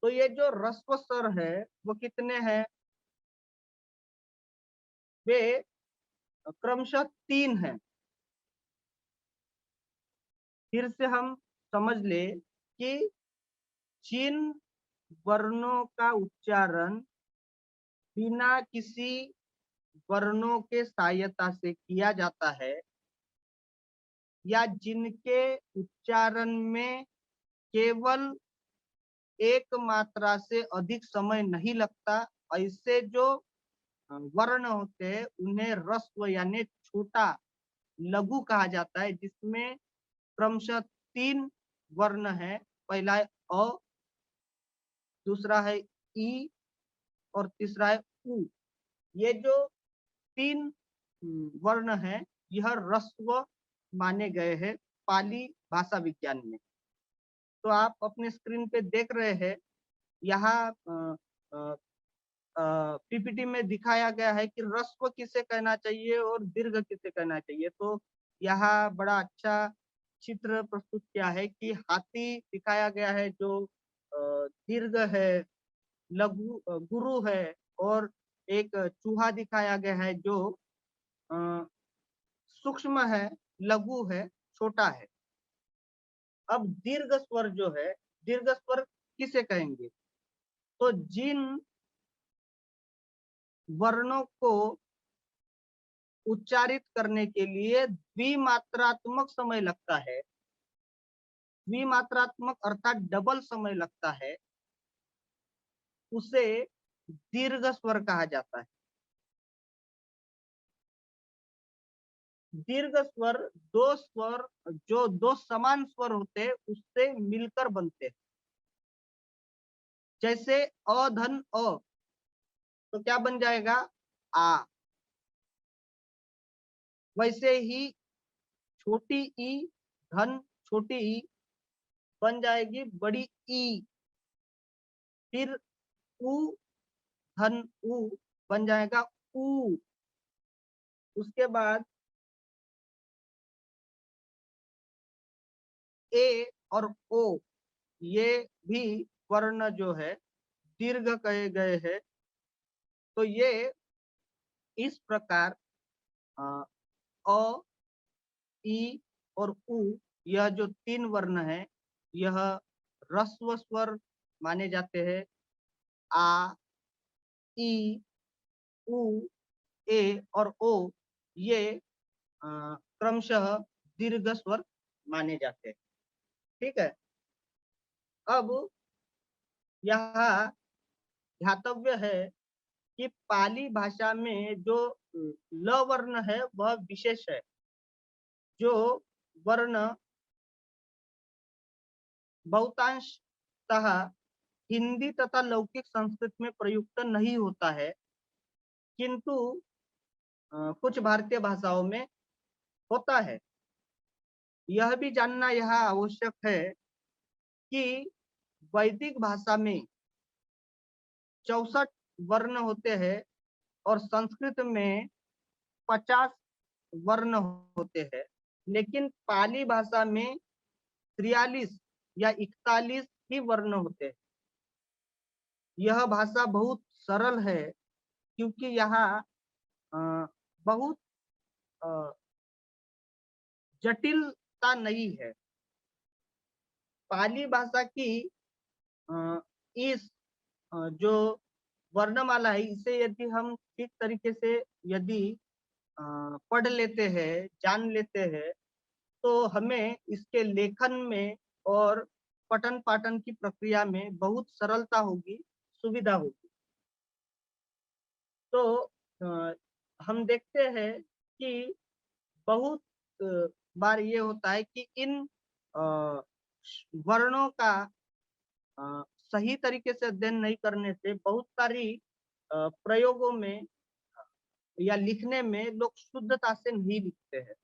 तो ये जो ह्रस्व स्वर है वो कितने हैं? वे क्रमशः 3 हैं। फिर से हम समझ ले कि जिन वर्णों का उच्चारण बिना किसी वर्णों के सहायता से किया जाता है, या जिनके उच्चारण में केवल एक मात्रा से अधिक समय नहीं लगता, ऐसे जो वर्ण होते हैं उन्हें ह्रस्व यानी छोटा लघु कहा जाता है, जिसमें क्रमशः 3 वर्ण है। पहला है अ, दूसरा है ई और तीसरा है उ। ये जो 3 वर्ण है यह ह्रस्व माने गए हैं पाली भाषा विज्ञान में। तो आप अपने स्क्रीन पे देख रहे हैं, यहाँ पीपीटी में दिखाया गया है कि ह्रस्व किसे कहना चाहिए और दीर्घ किसे कहना चाहिए। तो यहाँ बड़ा अच्छा चित्र प्रस्तुत किया है कि हाथी दिखाया गया है जो दीर्घ है, लघु गुरु है, और एक चूहा दिखाया गया है जो सूक्ष्म है, लघु है, छोटा है। अब दीर्घ स्वर जो है, दीर्घ स्वर किसे कहेंगे? तो जिन वर्णों को उच्चारित करने के लिए द्विमात्रात्मक समय लगता है, द्विमात्रात्मक अर्थात डबल समय लगता है, उसे दीर्घ स्वर कहा जाता है। दीर्घ स्वर दो समान स्वर होते हैं उससे मिलकर बनते हैं। जैसे अ धन अ, तो क्या बन जाएगा? आ। वैसे ही छोटी ई धन छोटी ई बन जाएगी बड़ी ई। फिर उ धन उ बन जाएगा ऊ। उसके बाद ए और ओ, ये भी वर्ण जो है दीर्घ कहे गए हैं। तो ये इस प्रकार अ, ई और उ, यह जो 3 वर्ण है यह ह्रस्व स्वर माने जाते हैं। आ, ई, उ, ए और ओ ये क्रमशः दीर्घ स्वर माने जाते हैं। ठीक है। अब यहाँ ध्यातव्य है कि पाली भाषा में जो ल वर्ण है वह विशेष है। जो वर्ण बहुतांशतः हिंदी तथा लौकिक संस्कृत में प्रयुक्त नहीं होता है, किंतु कुछ भारतीय भाषाओं में होता है। यह भी जानना यहाँ आवश्यक है कि वैदिक भाषा में 64 वर्ण होते हैं और संस्कृत में 50 वर्ण होते हैं, लेकिन पाली भाषा में 43 या 41 ही वर्ण होते हैं। यह भाषा बहुत सरल है क्योंकि यहाँ बहुत जटिलता नहीं है। पाली भाषा की इस जो वर्णमाला है, इसे यदि हम ठीक तरीके से यदि पढ़ लेते हैं, जान लेते हैं, तो हमें इसके लेखन में और पठन पाठन की प्रक्रिया में बहुत सरलता होगी, सुविधा होगी। तो हम देखते हैं कि बहुत बार ये होता है कि इन वर्णों का सही तरीके से अध्ययन नहीं करने से बहुत सारी प्रयोगों में या लिखने में लोग शुद्धता से नहीं लिखते हैं।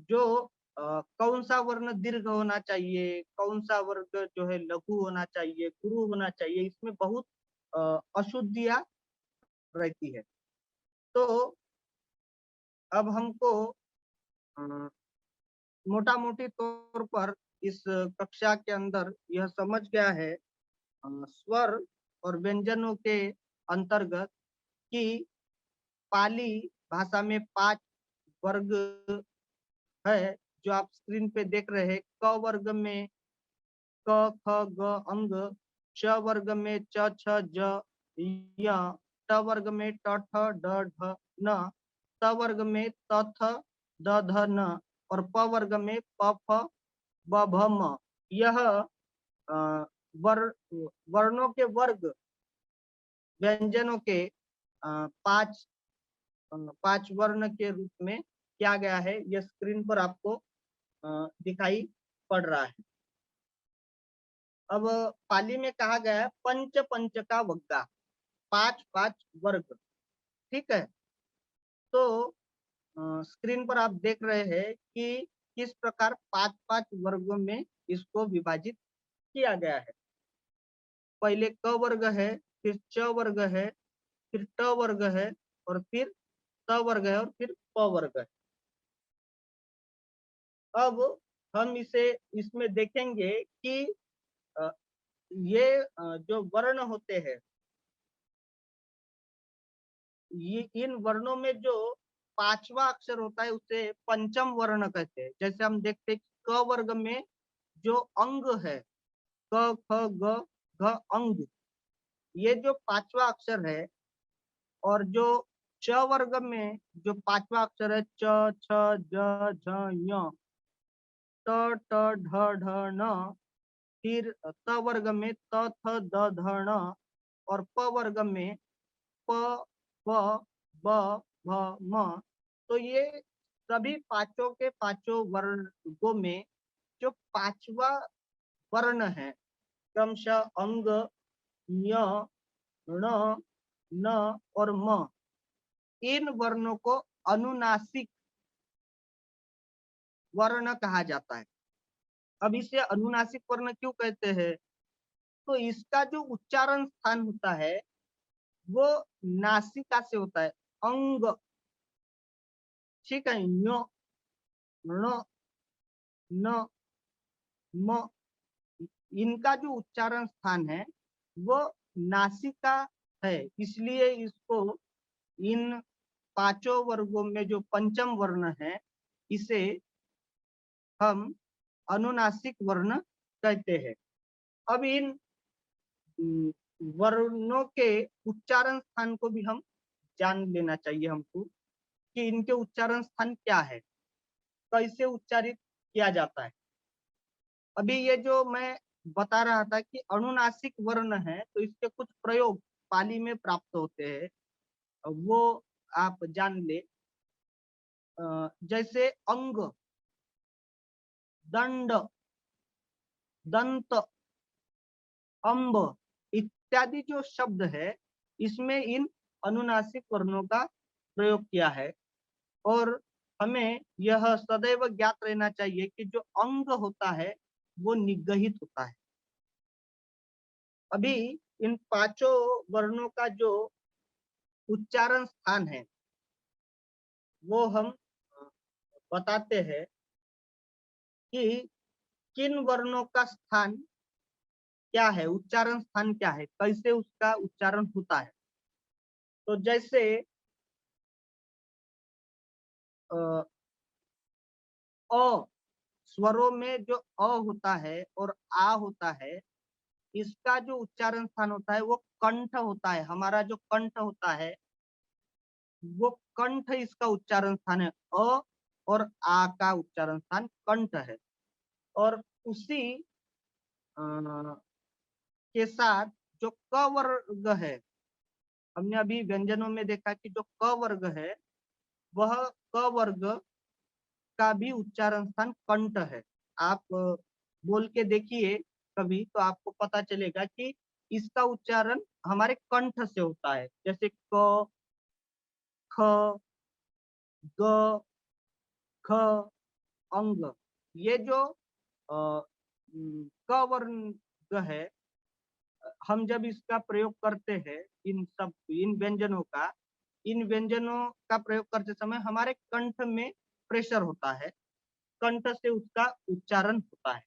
जो कौन सा वर्ण दीर्घ होना चाहिए, कौन सा वर्ग जो है लघु होना चाहिए, गुरु होना चाहिए, इसमें बहुत अशुद्धियां रहती है। तो अब हमको मोटा मोटी तौर पर इस कक्षा के अंदर यह समझ गया है स्वर और व्यंजनों के अंतर्गत कि पाली भाषा में 5 वर्ग है जो आप स्क्रीन पे देख रहे हैं। क वर्ग में क ख ग अंग, च वर्ग में च छ ज य, ट वर्ग में ट ठ ड ढ न, त वर्ग में त थ द ध न, और प वर्ग में प फ ब भ म। यह वर्णों के वर्ग व्यंजनों के पांच वर्ण के रूप में किया गया है। यह स्क्रीन पर आपको दिखाई पड़ रहा है। अब पाली में कहा गया है पंच पंच का वग्गा, 5 वर्ग। ठीक है, तो स्क्रीन पर आप देख रहे हैं कि किस प्रकार 5 वर्गों में इसको विभाजित किया गया है। पहले क वर्ग है, फिर च वर्ग है, फिर ट वर्ग है, और फिर त वर्ग है, और फिर प वर्ग है। अब हम इसमें देखेंगे कि ये जो वर्ण होते हैं, ये इन वर्णों में जो 5वां अक्षर होता है उसे पंचम वर्ण कहते हैं। जैसे हम देखते हैं क वर्ग में जो अंग है, क ख ग घ अंग, ये जो 5वां अक्षर है, और जो च वर्ग में जो 5वां अक्षर है च छ ज झ ञ ट ट ढ ढ न, फिर त वर्ग में त थ द ध ण, और प वर्ग में प फ ब भ म। तो ये सभी पांचों के पांचों वर्गों में जो 5वां वर्ण है, क्रमशः अंग, ञ, ण, न और म, इन वर्णों को अनुनासिक वर्ण कहा जाता है। अब इसे अनुनासिक वर्ण क्यों कहते हैं? तो इसका जो उच्चारण स्थान होता है वो नासिका से होता है। अंग, ठीक है, ञ, ण, न, म, इनका जो उच्चारण स्थान है वो नासिका है। इसलिए इसको इन पांचों वर्गों में जो पंचम वर्ण है, इसे हम अनुनासिक वर्ण कहते हैं। अब इन वर्णों के उच्चारण स्थान को भी हम जान लेना चाहिए हमको कि इनके उच्चारण स्थान क्या है, कैसे उच्चारित किया जाता है। अभी ये जो मैं बता रहा था कि अनुनासिक वर्ण है, तो इसके कुछ प्रयोग पाली में प्राप्त होते हैं, वो आप जान ले। जैसे अंग, दंड, दंत, अम्ब इत्यादि जो शब्द है, इसमें इन अनुनासिक वर्णों का प्रयोग किया है। और हमें यह सदैव ज्ञात रहना चाहिए कि जो अंग होता है वो निगहित होता है। अभी इन पांचों वर्णों का जो उच्चारण स्थान है वो हम बताते हैं कि किन वर्णों का स्थान क्या है, उच्चारण स्थान क्या है, कैसे उसका उच्चारण होता है। तो जैसे अ स्वरों में जो अ होता है और आ होता है, इसका जो उच्चारण स्थान होता है वो कंठ होता है। हमारा जो कंठ होता है वो कंठ इसका उच्चारण स्थान है। अ और आ का उच्चारण स्थान कंठ है। और उसी के साथ जो क वर्ग है, हमने अभी व्यंजनों में देखा कि जो क वर्ग है वह क वर्ग का भी उच्चारण स्थान कंठ है। आप बोल के देखिए कभी, तो आपको पता चलेगा कि इसका उच्चारण हमारे कंठ से होता है। जैसे क, ख, ग, ख, अंग, ये जो क वर्ग है, हम जब इसका प्रयोग करते हैं इन व्यंजनों का प्रयोग करते समय हमारे कंठ में प्रेशर होता है, कंठ से उसका उच्चारण होता है।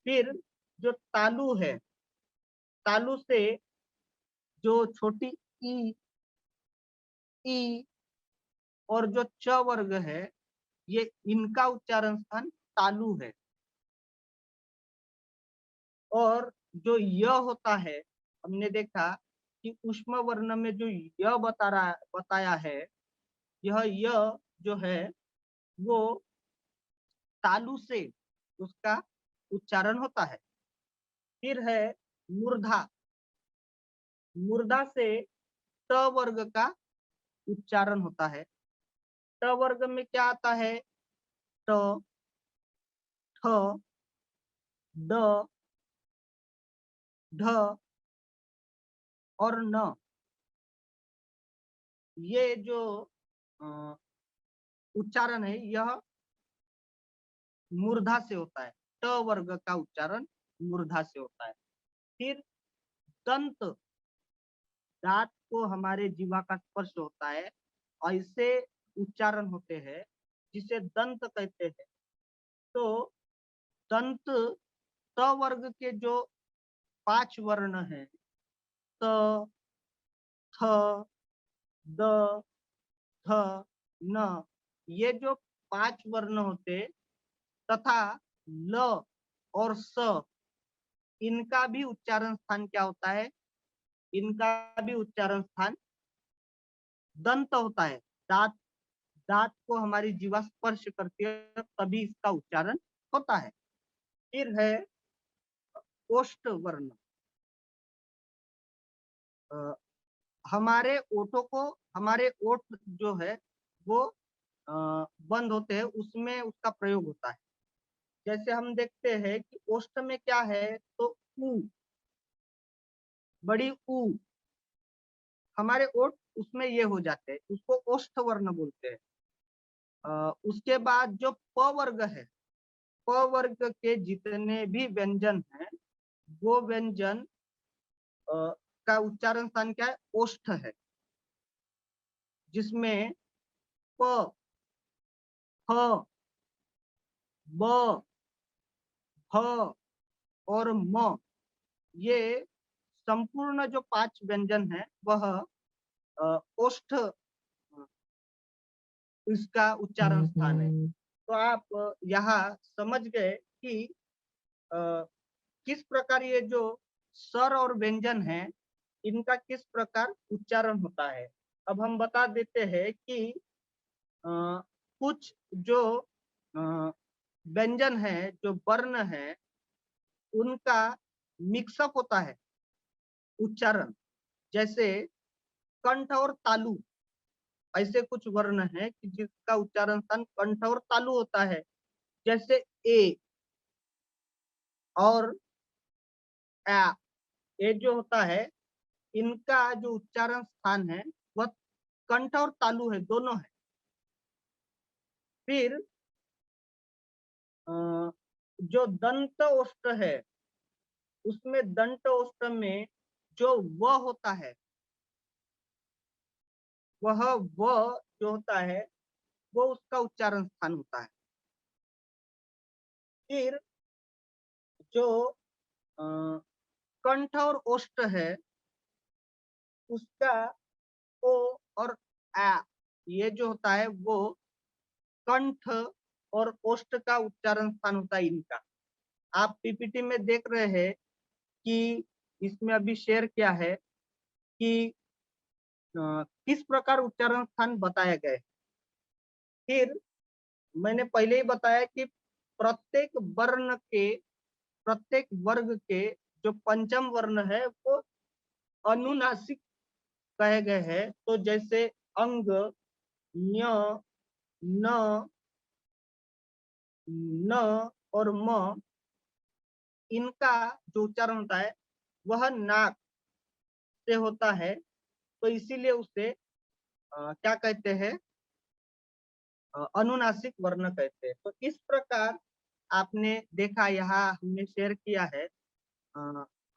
फिर जो तालु है, तालु से जो छोटी ई और जो च वर्ग है, ये इनका उच्चारण स्थान तालु है। और जो य होता है, हमने देखा कि ऊष्म वर्ण में जो य बताया है, यह य जो है वो तालु से उसका उच्चारण होता है। फिर है मूर्धा, मूर्धा से ट वर्ग का उच्चारण होता है। ट वर्ग में क्या आता है? ट, ठ, ड, ढ और न। ये जो उच्चारण है यह मूर्धा से होता है। ट वर्ग का उच्चारण मूर्धा से होता है। फिर दंत, दांत को हमारे जीवा का स्पर्श होता है, ऐसे उच्चारण होते हैं जिसे दंत कहते हैं। तो दंत त वर्ग के जो 5 वर्ण हैं, त, थ, द, थ, न, ये जो 5 वर्ण होते तथा ल और स, इनका भी उच्चारण स्थान क्या होता है? इनका भी उच्चारण स्थान दंत होता है। दांत, दांत को हमारी जीवा स्पर्श करती है तभी इसका उच्चारण होता है। फिर है ओष्ठ वर्ण। हमारे ओठों को, हमारे ओठ जो है वो बंद होते हैं, उसमें उसका प्रयोग होता है। जैसे हम देखते हैं कि ओष्ठ में क्या है, तो ऊ, बड़ी ऊ, हमारे ओठ उसमें ये हो जाते हैं, उसको ओष्ठ वर्ण बोलते हैं। उसके बाद जो प वर्ग है, प वर्ग के जितने भी व्यंजन हैं वो व्यंजन का उच्चारण स्थान क्या है? ओष्ठ है, जिसमें प, फ, ब, भ और म, ये संपूर्ण जो 5 व्यंजन है वह ओष्ठ इसका उच्चारण स्थान है। तो आप यहाँ समझ गए कि किस प्रकार ये जो स्वर और व्यंजन है इनका किस प्रकार उच्चारण होता है। अब हम बता देते हैं कि कुछ जो व्यंजन है, जो वर्ण है, उनका मिक्सअप होता है उच्चारण। जैसे कंठ और तालु, ऐसे कुछ वर्ण है कि जिसका उच्चारण स्थान कंठ और तालु होता है। जैसे ए और आ, ये जो होता है इनका जो उच्चारण स्थान है वह कंठ और तालु है, दोनों है। फिर जो दंत ओष्ठ है उसमें दंत ओष्ठ में जो व होता है, वह व जो होता है वो उसका उच्चारण स्थान होता है। फिर जो कंठ और ओष्ठ है उसका ओ और आ, ये जो होता है वो कंठ और ओष्ठ का उच्चारण स्थान होता है इनका। आप पीपीटी में देख रहे हैं कि इसमें अभी शेयर किया है कि किस प्रकार उच्चारण स्थान बताया गया है। फिर मैंने पहले ही बताया कि प्रत्येक वर्ण के, प्रत्येक वर्ग के जो पंचम वर्ण है वो अनुनासिक कहे गए हैं। तो जैसे अंग, ञ, न, न और म, इनका जो उच्चारण होता है वह नाक से होता है, तो इसीलिए उसे क्या कहते हैं? अनुनासिक वर्ण कहते हैं। तो इस प्रकार आपने देखा, यहाँ हमने शेयर किया है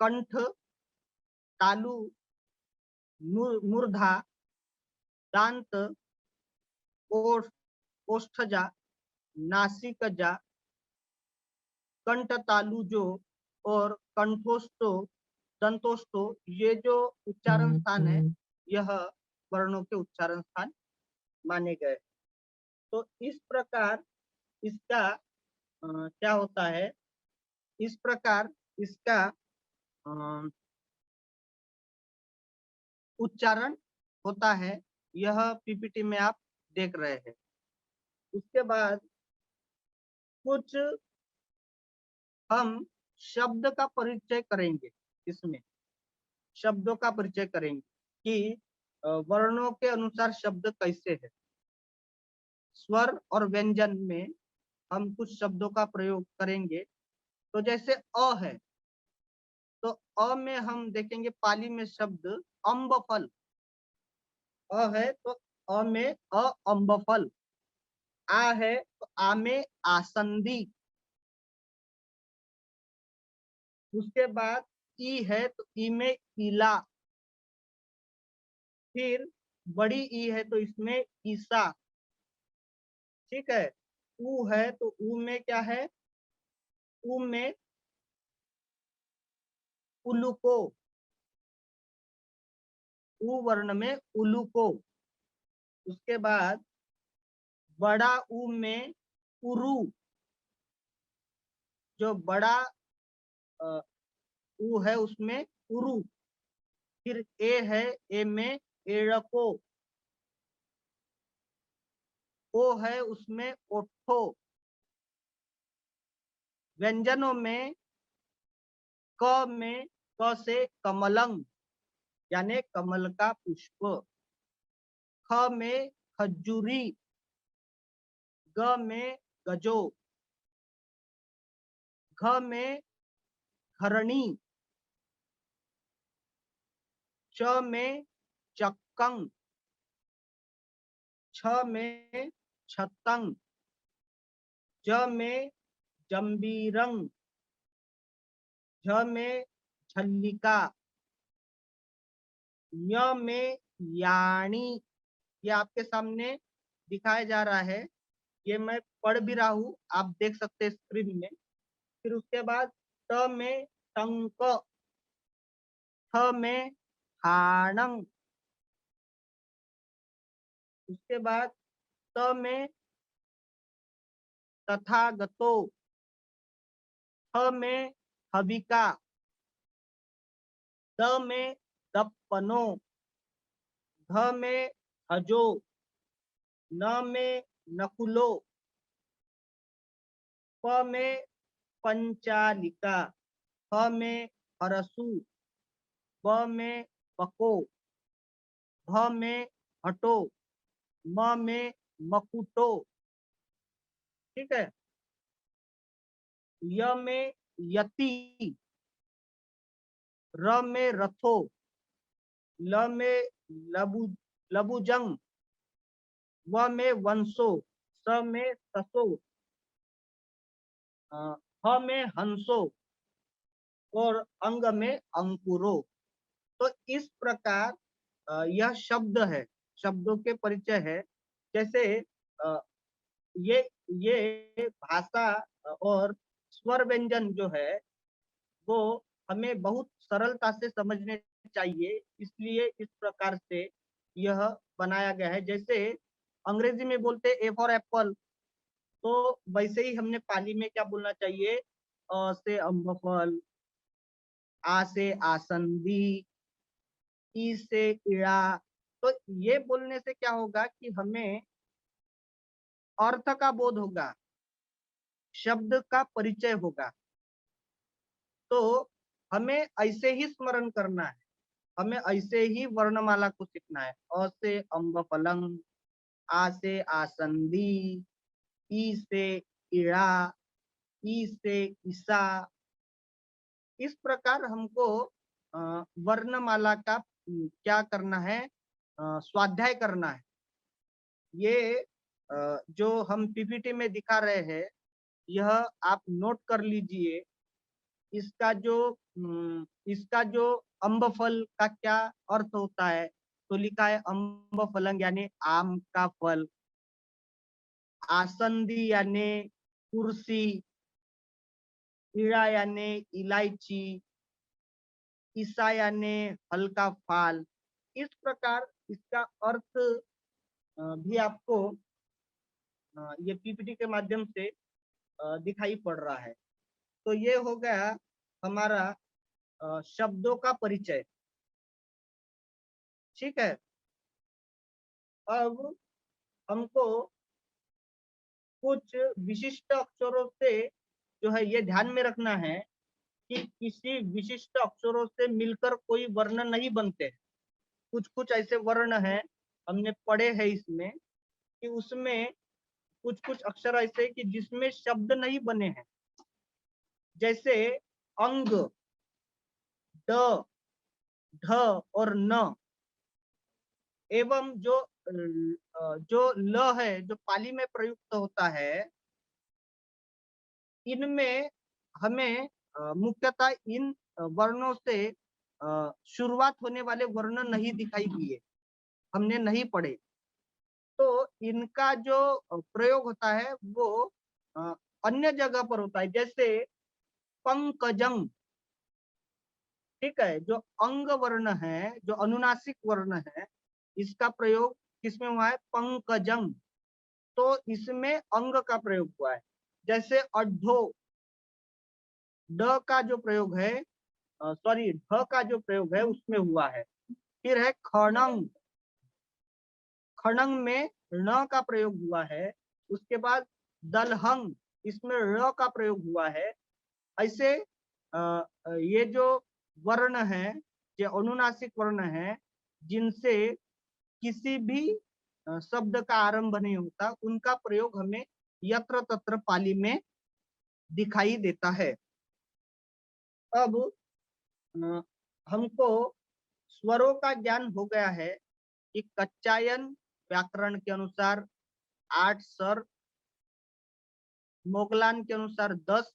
कंठ, तालु, मूर्धा, दांत, ओष्ठ, ओष्ठजा, नासिकजा, कंठ तालुजो और कंठोष्ठो, दंतोष्ठो, ये जो उच्चारण स्थान है यह वर्णों के उच्चारण स्थान माने गए। तो इस प्रकार इसका क्या होता है, इस प्रकार इसका उच्चारण होता है। यह पीपीटी में आप देख रहे हैं। उसके बाद कुछ हम शब्द का परिचय करेंगे। इसमें शब्दों का परिचय करेंगे कि वर्णों के अनुसार शब्द कैसे है। स्वर और व्यंजन में हम कुछ शब्दों का प्रयोग करेंगे। तो जैसे अ है, तो अ में हम देखेंगे पाली में शब्द अम्बफल। अ है तो अ में अम्बफल। आ है तो आ में आसंदी। उसके बाद ई है तो ई में इला। फिर बड़ी ई है तो इसमें ईसा। ठीक है। ऊ है तो ऊ में क्या है, ऊ में उलुको। ऊ वर्ण में उलुको। उसके बाद बड़ा ऊ में उरु। जो बड़ा ऊ है उसमें उरु। फिर ए है, ए में एड़को। ओ है उसमें ओठो। व्यंजनों में क में क से कमलंग यानी कमल का पुष्प। ख में खजूरी। ग में गजो। घ में घरणी। च में चक्कंग। छ में छतंग। ज में जंबीरंग। झ में झल्लिका। य में याणी। ये आपके सामने दिखाया जा रहा है, ये मैं पढ़ भी रहा हूँ, आप देख सकते हैं स्क्रीन में। फिर उसके बाद त में टंक। थ में हाणंग। उसके बाद त में तथागतो। थ में हविका। द में दप्पनो। ध में हजो। न में नकुलो। प में पंचालिका। ह में हरसु। ब में बको। भ में हटो। म में मकुटो। ठीक है। य में यति। र में रथो। ल में लबुजंग। व में वंशो। स में ससो। ह में हंसो और अंग में अंकुरो। तो इस प्रकार यह शब्द है, शब्दों के परिचय है। जैसे ये भाषा और स्वर व्यंजन जो है वो हमें बहुत सरलता से समझने चाहिए, इसलिए इस प्रकार से यह बनाया गया है। जैसे अंग्रेजी में बोलते ए फॉर एप्पल, तो वैसे ही हमने पाली में क्या बोलना चाहिए, अ से अम्बफल, आ से आसंदी, ई से इड़ा। तो ये बोलने से क्या होगा कि हमें अर्थ का बोध होगा, शब्द का परिचय होगा। तो हमें ऐसे ही स्मरण करना है, हमें ऐसे ही वर्णमाला को सीखना है। अ से अम्बफलंग, आ से आसंदी, ई से इड़ा, ई से ईसा। इस प्रकार हमको वर्णमाला का क्या करना है, स्वाध्याय करना है। ये जो हम पीपीटी में दिखा रहे हैं, यह आप नोट कर लीजिए। इसका जो अम्बफल का क्या अर्थ होता है, तो लिखा है अम्बफलंग यानी आम का फल। आसंदी यानी कुर्सी। इड़ा यानी इलायची। ईसा यानी हल्का फाल। इस प्रकार इसका अर्थ भी आपको ये पीपीटी के माध्यम से दिखाई पड़ रहा है। तो ये हो गया हमारा शब्दों का परिचय। ठीक है। अब हमको कुछ विशिष्ट अक्षरों से जो है ये ध्यान में रखना है कि किसी विशिष्ट अक्षरों से मिलकर कोई वर्ण नहीं बनते। कुछ कुछ ऐसे वर्ण हैं, हमने पढ़े हैं इसमें, कि उसमें कुछ कुछ अक्षर ऐसे कि जिसमें शब्द नहीं बने हैं, जैसे अंग, ड, ढ और न। एवं जो ल है, जो पाली में प्रयुक्त होता है, इनमें हमें मुख्यतः इन वर्णों से शुरुआत होने वाले वर्ण नहीं दिखाई दिए, हमने नहीं पढ़े। तो इनका जो प्रयोग होता है वो अन्य जगह पर होता है, जैसे पंकजं। ठीक है, जो अंग वर्ण है, जो अनुनासिक वर्ण है, इसका प्रयोग किसमें हुआ है? पंकजं। तो इसमें अंग का प्रयोग हुआ है। जैसे अड्ढो, ड का जो प्रयोग है, सॉरी ढ का जो प्रयोग है उसमें हुआ है। फिर है खड़ंग, खड़ंग में ण का प्रयोग हुआ है। उसके बाद दलहंग, इसमें र का प्रयोग हुआ है। ऐसे ये जो वर्ण है, ये अनुनासिक वर्ण है, जिनसे किसी भी शब्द का आरंभ नहीं होता, उनका प्रयोग हमें यत्र तत्र पाली में दिखाई देता है। अब हमको स्वरों का ज्ञान हो गया है कि कच्चायन व्याकरण के अनुसार 8 स्वर, मोगलान के अनुसार 10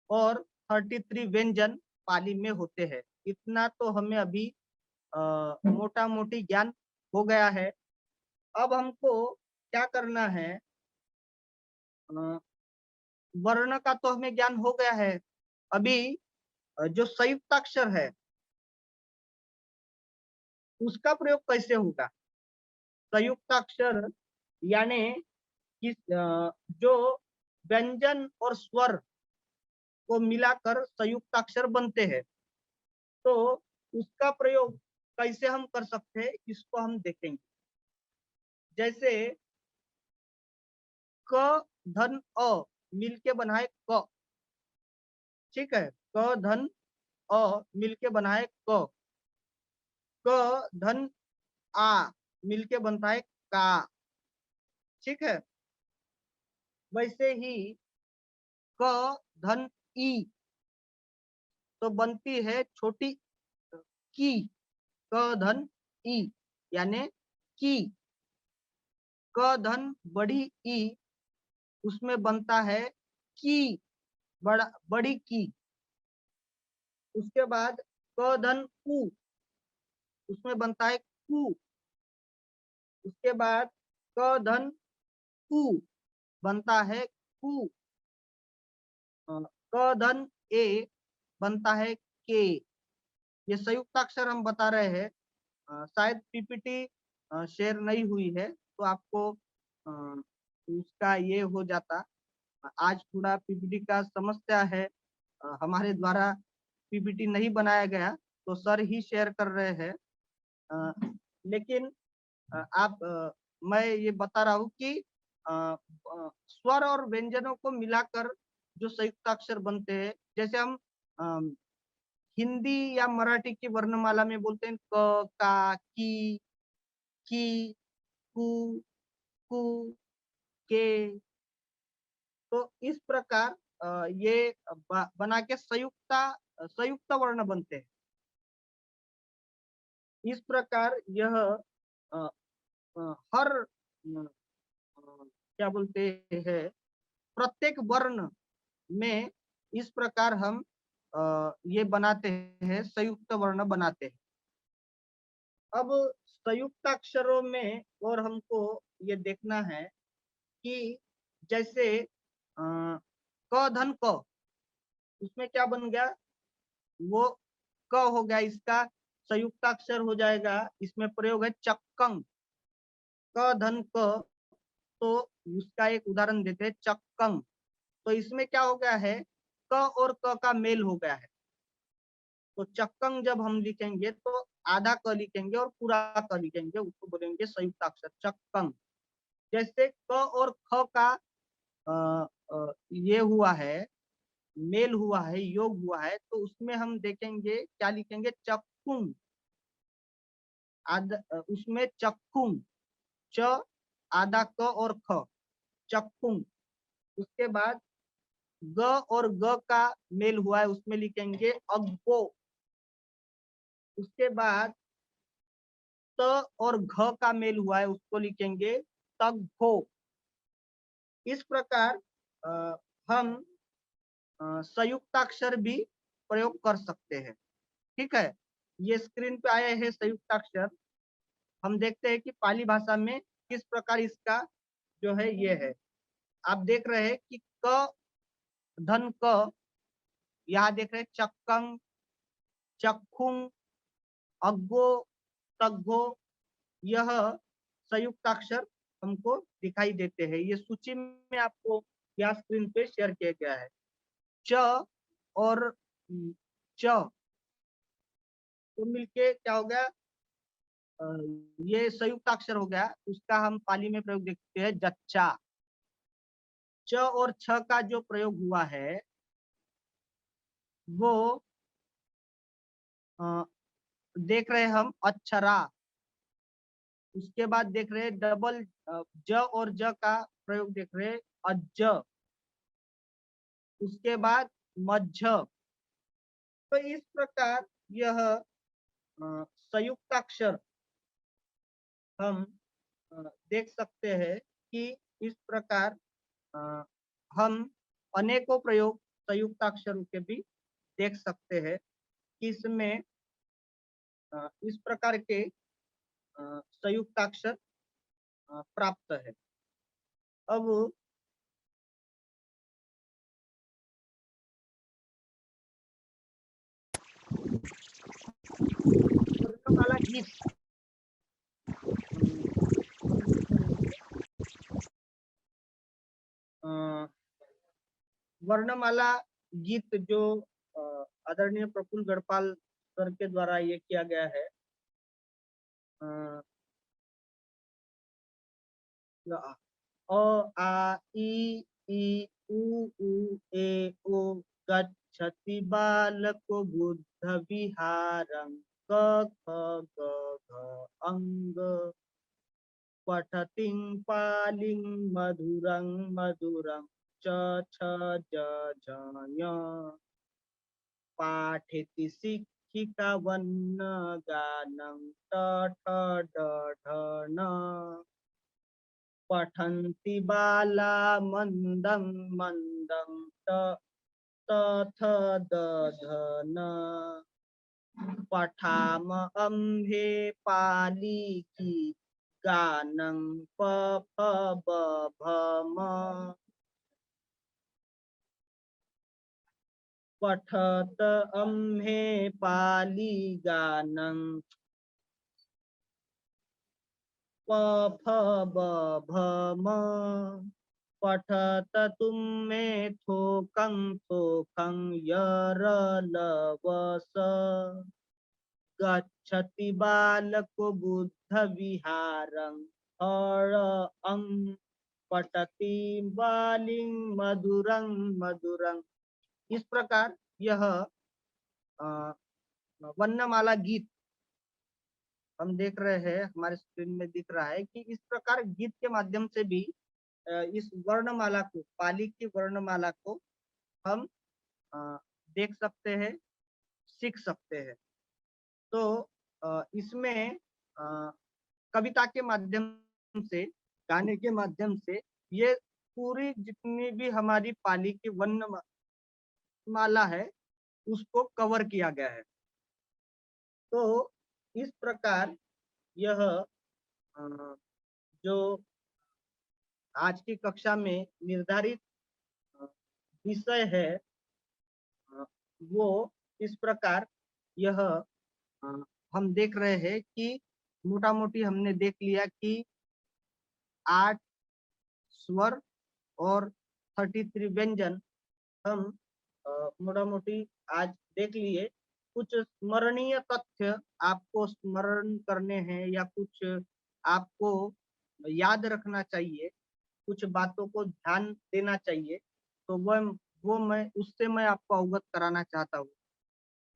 और 33 व्यंजन पाली में होते हैं। इतना तो हमें अभी मोटा मोटी ज्ञान हो गया है। अब हमको क्या करना है? वर्ण का तो हमें ज्ञान हो गया है। अभी जो संयुक्ताक्षर है उसका प्रयोग कैसे होगा? संयुक्ताक्षर यानी किस जो व्यंजन और स्वर को मिलाकर संयुक्ताक्षर बनते हैं, तो उसका प्रयोग कैसे हम कर सकते हैं, इसको हम देखेंगे। जैसे क धन अ मिलके बना है क। ठीक है, क धन अ मिलके बना है क। क धन आ मिलके बनता है का। ठीक है, वैसे ही क धन ई तो बनती है छोटी की, क धन ई यानी की। क धन बड़ी ई, उसमें बनता है की, बड़ी की। उसके बाद क धन उ, उसमें बनता है कु। उसके बाद क धन कु बनता है कु। क धन ए बनता है के। ये संयुक्ताक्षर हम बता रहे हैं। शायद पीपीटी शेयर नहीं हुई है तो आपको उसका ये हो जाता। आज थोड़ा पीपीटी का समस्या है, हमारे द्वारा पीपीटी नहीं बनाया गया, तो सर ही शेयर कर रहे हैं। लेकिन मैं ये बता रहा हूँ कि स्वर और व्यंजनों को मिलाकर जो संयुक्ताक्षर बनते हैं, जैसे हम हिंदी या मराठी की वर्णमाला में बोलते हैं क, का, की, कु, कु, के। तो इस प्रकार ये बना के संयुक्त वर्ण बनते हैं। इस प्रकार यह हर क्या बोलते हैं, प्रत्येक वर्ण में इस प्रकार हम ये बनाते हैं, संयुक्त वर्ण बनाते हैं। अब संयुक्ताक्षरों में और हमको ये देखना है कि जैसे क धन क, उसमें क्या बन गया? वो क हो गया, इसका संयुक्ताक्षर हो जाएगा। इसमें प्रयोग है चक्कं। क धन क, तो उसका एक उदाहरण देते हैं चक्कं। तो इसमें क्या हो गया है? क और क का मेल हो गया है। तो चक्कं जब हम लिखेंगे तो आधा क लिखेंगे और पूरा क लिखेंगे, उसको बोलेंगे संयुक्ताक्षर चक्कं। जैसे क और ख का ये हुआ है, मेल हुआ है, योग हुआ है, तो उसमें हम देखेंगे क्या लिखेंगे, चक्कुम। उसमें चक्कुम, च आधा क और ख, चक्कुम। उसके बाद ग और ग का मेल हुआ है, उसमें लिखेंगे अग्गो। उसके बाद त और घ का मेल हुआ है, उसको लिखेंगे तग्घो। इस प्रकार हम संयुक्ताक्षर भी प्रयोग कर सकते हैं। ठीक है, ये स्क्रीन पे आए हैं संयुक्ताक्षर। हम देखते हैं कि पाली भाषा में किस प्रकार इसका जो है ये है। आप देख रहे हैं कि क धन क, यहाँ देख रहे हैं चक्कं, चक्खुं, अग्गो, तग्गो। यह संयुक्ताक्षर हमको दिखाई देते हैं। ये सूची में आपको यहाँ स्क्रीन पे शेयर किया गया है। च और च तो मिलके क्या हो गया, ये संयुक्ताक्षर हो गया। उसका हम पाली में प्रयोग देखते हैं जच्चा। च और छ का जो प्रयोग हुआ है वो देख रहे हैं हम अक्षरा। उसके बाद देख रहे हैं डबल ज और ज का प्रयोग देख रहे हैं अज्ज। उसके बाद मज्झ। तो इस प्रकार यह संयुक्ताक्षर हम देख सकते हैं कि इस प्रकार हम अनेकों प्रयोग संयुक्ताक्षरों के भी देख सकते हैं कि इसमें इस प्रकार के संयुक्ताक्षर प्राप्त है। अब वर्णमाला गीत वर्णमाला गीत जो आदरणीय प्रफुल्ल गढ़पाल सर के द्वारा ये किया गया है। अ आ ई उ ए ओ गच्छति बालको बुद्ध विहारं क ख ग घ अंग पठतिं पालिं मधुरं मधुरं च छ ज झ ञ पाठेति शिक्षिका वन्न गानं ट ठ ड ढ न पठन्ति बाला मंदं मंदं त थ द ध न पठाम अम्भे पाली की गानं प फ ब भ म पठत अम्भे पाली गानं प फ ब भ म पठत तुम्मे थोकं थोकं यर ल व स गच्छति बालको बुद्ध विहारं हर अं पठति बालिं मधुरं मधुरं। इस प्रकार यह वर्णमाला गीत हम देख रहे हैं, हमारे स्क्रीन में दिख रहा है कि इस प्रकार गीत के माध्यम से भी इस वर्णमाला को, पाली की वर्णमाला को हम देख सकते हैं, सीख सकते हैं। तो इसमें कविता के माध्यम से, गाने के माध्यम से ये पूरी जितनी भी हमारी पाली की वर्णमाला है उसको कवर किया गया है। तो इस प्रकार यह जो आज की कक्षा में निर्धारित विषय है वो इस प्रकार यह हम देख रहे हैं कि मोटा मोटी हमने देख लिया कि 8 स्वर और 33 व्यंजन हम मोटा मोटी आज देख लिए। कुछ स्मरणीय तथ्य आपको स्मरण करने हैं या कुछ आपको याद रखना चाहिए, कुछ बातों को ध्यान देना चाहिए, तो वो मैं उससे मैं आपको अवगत कराना चाहता हूँ।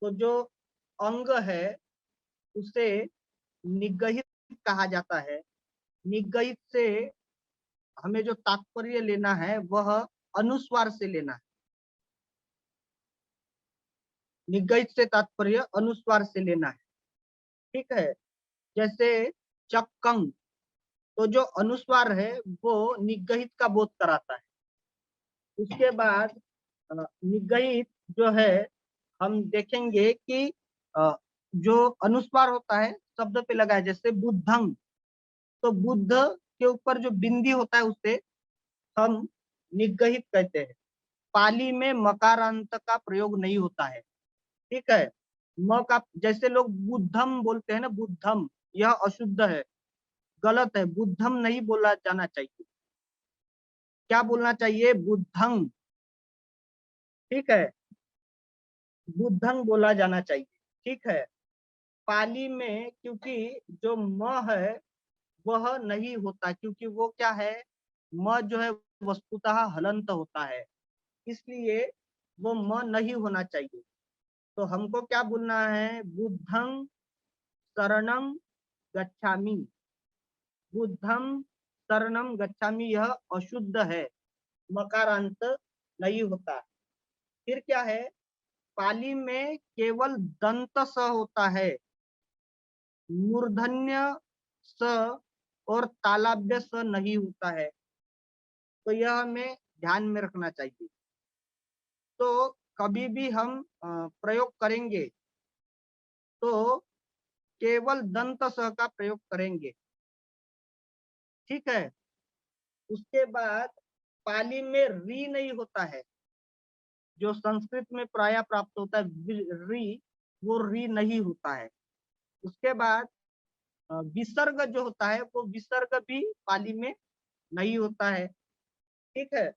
तो जो अंग है उसे निगहित कहा जाता है। निगहित से हमें जो तात्पर्य लेना है वह अनुस्वार से लेना है। निगहित से तात्पर्य अनुस्वार से लेना है, ठीक है। जैसे चक्कं, तो जो अनुस्वार है वो निगहित का बोध कराता है। उसके बाद निगहित जो है हम देखेंगे कि जो अनुस्वार होता है शब्द पे लगा है, जैसे बुद्धं, तो बुद्ध के ऊपर जो बिंदी होता है उसे हम निगहित कहते हैं। पाली में मकारांत का प्रयोग नहीं होता है, ठीक है। म का, जैसे लोग बुद्धम बोलते हैं ना, बुद्धम, यह अशुद्ध है, गलत है। बुद्धम नहीं बोला जाना चाहिए, क्या बोलना चाहिए? बुद्धं, ठीक है, बुद्धं बोला जाना चाहिए, ठीक है। पाली में क्योंकि जो म है वह नहीं होता, क्योंकि वो क्या है, म जो है वस्तुतः हलंत होता है, इसलिए वो म नहीं होना चाहिए। तो हमको क्या बोलना है? बुद्धं शरणं गच्छामि। बुद्धं शरणं गच्छामि, यह अशुद्ध है, मकारांत नहीं होता। फिर क्या है, पाली में केवल दंत स होता है, मूर्धन्य स और तालव्य स नहीं होता है, तो यह हमें ध्यान में रखना चाहिए। तो कभी भी हम प्रयोग करेंगे तो केवल दंत स का प्रयोग करेंगे, ठीक है। उसके बाद पाली में री नहीं होता है, जो संस्कृत में प्राय प्राप्त होता है री, वो री नहीं होता है। उसके बाद विसर्ग जो होता है वो विसर्ग भी पाली में नहीं होता है, ठीक है।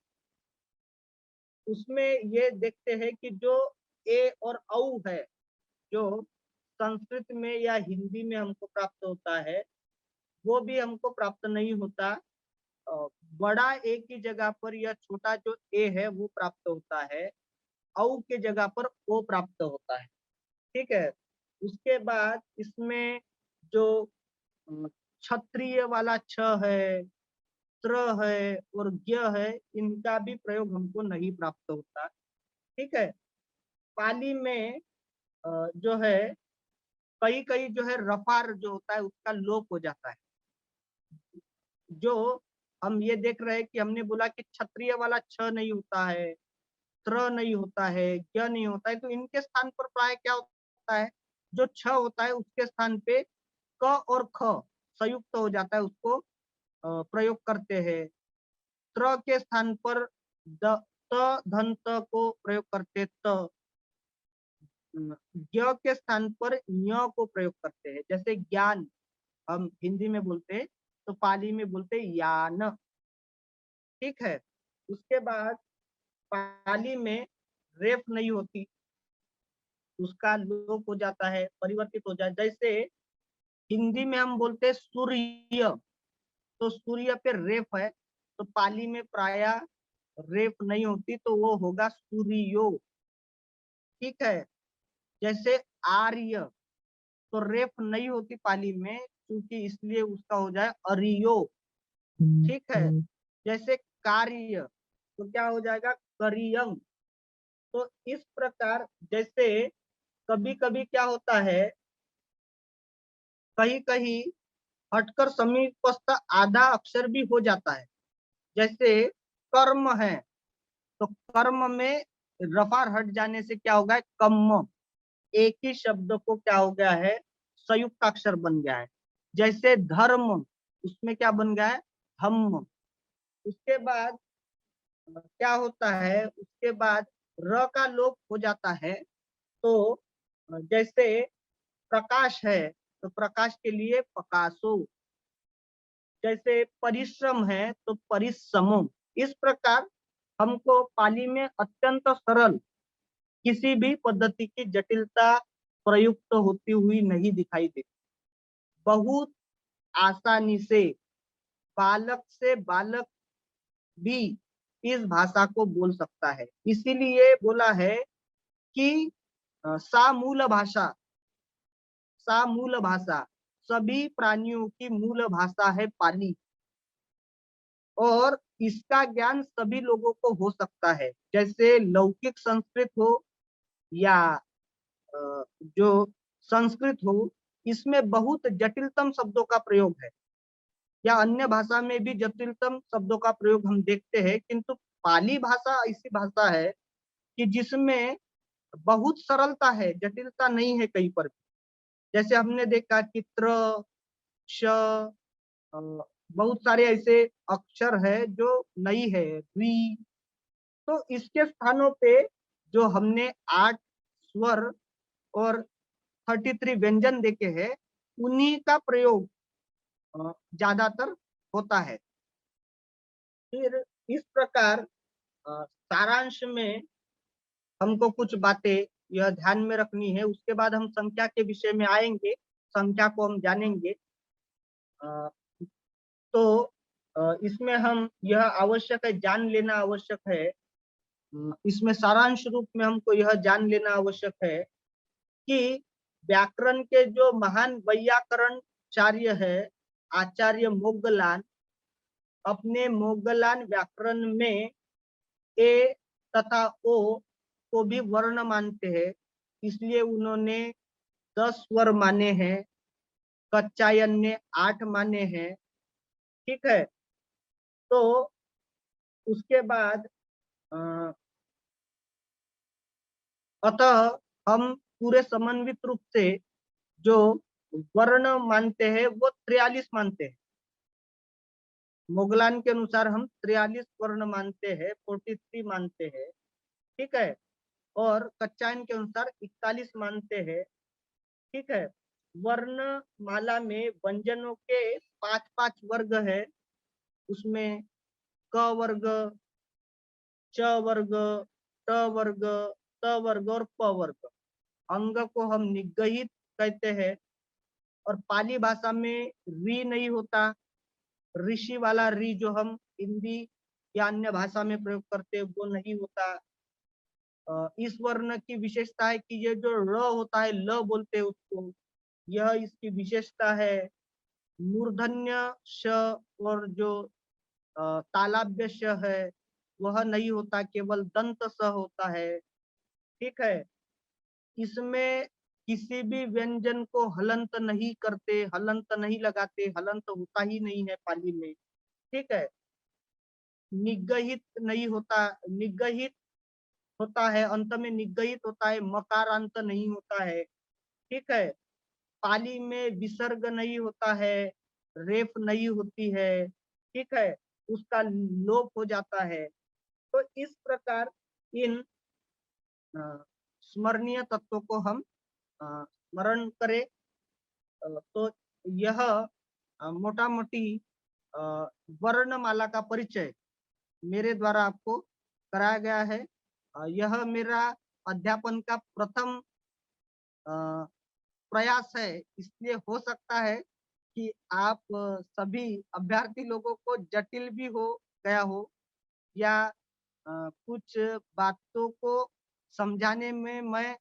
उसमें ये देखते हैं कि जो ए और औ है, जो संस्कृत में या हिंदी में हमको प्राप्त होता है, वो भी हमको प्राप्त नहीं होता। बड़ा ए की जगह पर या छोटा जो ए है वो प्राप्त होता है, औ के जगह पर ओ प्राप्त होता है, ठीक है। उसके बाद इसमें जो क्षत्रिय वाला छ है, त्र है और ज्ञ है, इनका भी प्रयोग हमको नहीं प्राप्त होता, ठीक है। पाली में जो है कई कई जो है रफार जो होता है उसका लोप हो जाता है। जो हम ये देख रहे हैं कि हमने बोला कि क्षत्रिय वाला छ नहीं होता है, त्र नहीं होता है, ज्ञ नहीं होता है, तो इनके स्थान पर प्राय क्या होता है, जो छ होता है उसके स्थान पे क और ख संयुक्त हो जाता है, उसको प्रयोग करते हैं। त्र के स्थान पर द त धन त को प्रयोग करते त, ज्ञ के स्थान पर ञ को प्रयोग करते हैं। जैसे ज्ञान हम हिंदी में बोलते हैं तो पाली में बोलते हैं यान, ठीक है। उसके बाद पाली में रेफ नहीं होती, उसका लोप हो जाता है, परिवर्तित हो जाता है। जैसे हिंदी में हम बोलते हैं सूर्य, तो सूर्य पे रेफ है, तो पाली में प्राय रेफ नहीं होती, तो वो होगा सूर्यो, ठीक है। जैसे आर्य, तो रेफ नहीं होती पाली में, क्योंकि इसलिए उसका हो जाए अरियो, ठीक है। जैसे कार्य, तो क्या हो जाएगा? करियम। तो इस प्रकार जैसे कभी कभी क्या होता है, कहीं कहीं हटकर समीपस्थ आधा अक्षर भी हो जाता है। जैसे कर्म है, तो कर्म में रफार हट जाने से क्या हो गया? कम्म, एक ही शब्द को क्या हो गया है? संयुक्त अक्षर बन गया है। जैसे धर्म, उसमें क्या बन गया है? धम्म। उसके बाद क्या होता है, उसके बाद र का लोप हो जाता है, तो जैसे प्रकाश है तो प्रकाश के लिए प्रकाशो, जैसे परिश्रम है तो परिश्रमो। इस प्रकार हमको पाली में अत्यंत सरल, किसी भी पद्धति की जटिलता प्रयुक्त होती हुई नहीं दिखाई देती। बहुत आसानी से बालक से बालक भी इस भाषा को बोल सकता है। इसीलिए बोला है कि सा मूल भाषा, सा मूल भाषा, सभी प्राणियों की मूल भाषा है पाली, और इसका ज्ञान सभी लोगों को हो सकता है। जैसे लौकिक संस्कृत हो या जो संस्कृत हो, इसमें बहुत जटिलतम शब्दों का प्रयोग है, या अन्य भाषा में भी जटिलतम शब्दों का प्रयोग हम देखते हैं, किंतु पाली भाषा ऐसी भाषा है कि जिसमें बहुत सरलता है, जटिलता नहीं है कहीं पर भी। जैसे हमने देखा कि त्र, श, बहुत सारे ऐसे अक्षर है जो नहीं है, द्वि। तो इसके स्थानों पे जो हमने 8 स्वर और 33 व्यंजन देखे हैं, उन्हीं का प्रयोग ज्यादातर होता है। फिर इस प्रकार सारांश में हमको कुछ बातें यह ध्यान में रखनी है। उसके बाद हम संख्या के विषय में आएंगे, संख्या को हम जानेंगे। तो इसमें हम यह आवश्यक है, जान लेना आवश्यक है, इसमें सारांश रूप में हमको यह जान लेना आवश्यक है कि व्याकरण के जो महान वैयाकरणचार्य है आचार्य मोग्गलान, अपने मोग्गलान व्याकरण में ए तथा ओ को भी वर्ण मानते हैं, इसलिए उन्होंने 10 स्वर माने हैं, कच्चायन ने 8 माने हैं। ठीक है, तो उसके बाद अतः हम पूरे समन्वित रूप से जो वर्ण मानते हैं वो 43 मानते हैं। मोगलान के अनुसार हम 43 वर्ण मानते हैं, 43 मानते हैं। ठीक है, और कच्चायन के अनुसार 41 मानते हैं। ठीक है, वर्ण माला में व्यंजनों के 5-5 वर्ग है, उसमें क वर्ग, च वर्ग, ट वर्ग, त वर्ग और प वर्ग। अंग को हम निगहित कहते हैं, और पाली भाषा में री नहीं होता, ऋषि वाला री जो हम हिंदी या अन्य भाषा में प्रयोग करते हैं वो नहीं होता। इस वर्ण की विशेषता है कि ये जो र होता है, ल बोलते हैं उसको, यह इसकी विशेषता है। मूर्धन्य श और जो तालाब्य श है वह नहीं होता, केवल दंत स होता है। ठीक है, इसमें किसी भी व्यंजन को हलंत नहीं करते, हलंत नहीं लगाते, हलंत होता ही नहीं है पाली में। ठीक है, निगहित नहीं होता, निगहित होता है, अंत में निगहित होता है, मकारांत नहीं होता है। ठीक है, पाली में विसर्ग नहीं होता है, रेफ नहीं होती है। ठीक है, उसका लोप हो जाता है। तो इस प्रकार इन स्मरणीय तत्वों को हम स्मरण करें। तो यह मोटा मोटी वर्णमाला का परिचय मेरे द्वारा आपको कराया गया है। यह मेरा अध्यापन का प्रथम प्रयास है, इसलिए हो सकता है कि आप सभी अभ्यर्थी लोगों को जटिल भी हो गया हो, या कुछ बातों को समझाने में मैं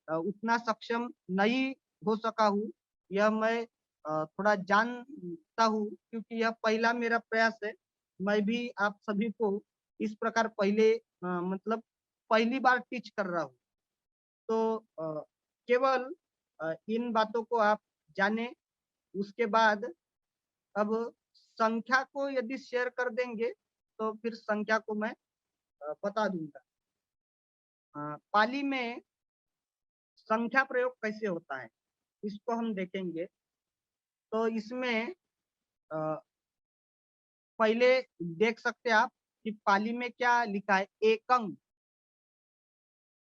उतना सक्षम नहीं हो सका हूँ। यह मैं थोड़ा जानता हूँ, क्योंकि यह पहला मेरा प्रयास है। मैं भी आप सभी को इस प्रकार पहले मतलब पहली बार टीच कर रहा हूँ। तो केवल इन बातों को आप जाने, उसके बाद अब संख्या को यदि शेयर कर देंगे तो फिर संख्या को मैं बता दूंगा। पाली में संख्या प्रयोग कैसे होता है इसको हम देखेंगे। तो इसमें पहले देख सकते हैं आप कि पाली में क्या लिखा है, एकंग।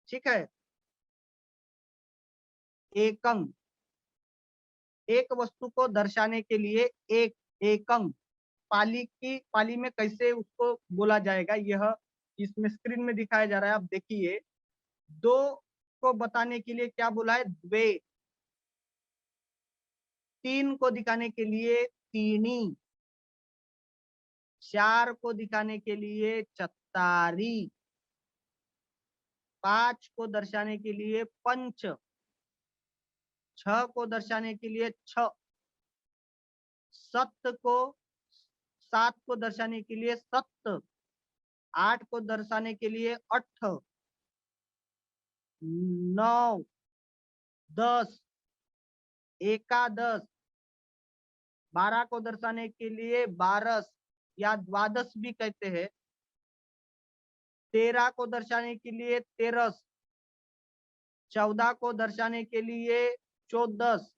ठीक है, एकंग, एक वस्तु को दर्शाने के लिए एक, एकंग। पाली में कैसे उसको बोला जाएगा, यह इसमें स्क्रीन में दिखाया जा रहा है, आप देखिए। 2 को बताने के लिए क्या बोला है, द्वे। 3 को दिखाने के लिए तीनी। 4 को दिखाने के लिए चत्तारी, 5 को दर्शाने के लिए पंच, 6 को दर्शाने के लिए छ, 7 को दर्शाने के लिए सत्त, 8 को दर्शाने के लिए अठ, 9, 10, एकादश, 12 को दर्शाने के लिए 12 या द्वादश भी कहते हैं, 13 को दर्शाने के लिए 13, 14 को दर्शाने के लिए 14,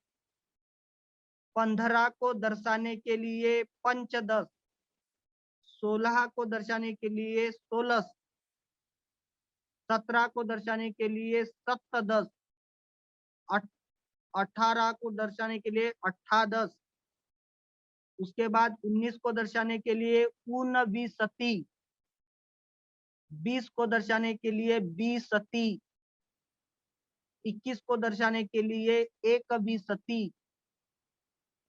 15 को दर्शाने के लिए पंचदश, 16 को दर्शाने के लिए 16, 17 को दर्शाने के लिए सप्तदश, 18 को दर्शाने के लिए अठादश, उसके बाद 19 को दर्शाने के लिए ऊनविंशति, 20 को दर्शाने के लिए विंशति, 21 को दर्शाने के लिए एकविंशति,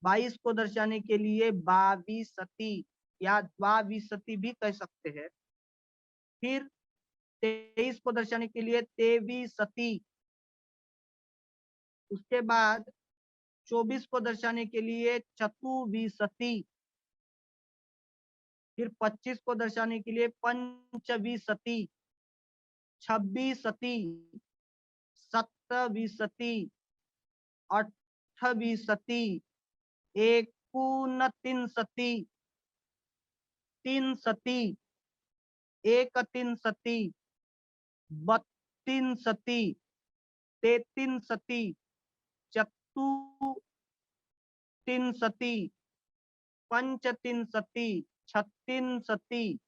22 को दर्शाने के लिए बाविशति या द्वाविशति भी कह सकते हैं। फिर 23 को दर्शाने के लिए तेविशति, उसके बाद 24 को दर्शाने के लिए चतुर्विशति, फिर 25 को दर्शाने के लिए पंचविशति, 26 सत्तविशति, 28 एकोनत्रिंशति, 30 एकत्रिंशति, 32 तेत्रिंशति, 34 पंचत्रिंशति, 36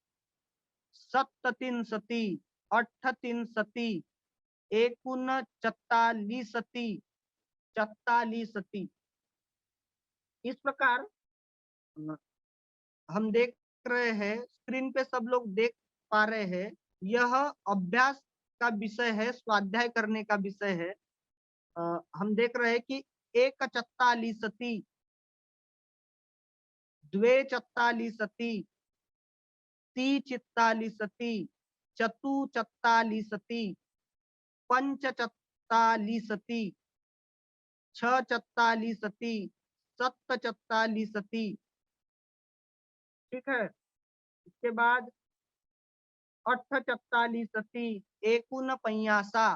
सप्तत्रिंशति, अठत्रिंशति, एकोनचालीसति, 44। इस प्रकार हम देख रहे हैं, स्क्रीन पे सब लोग देख पा रहे हैं, यह अभ्यास का विषय है, स्वाध्याय करने का विषय है। हम देख रहे हैं कि 144, 244, 344, 444, 544, 644, 744, ठीक है। इसके बाद 844, एकोनपचासा,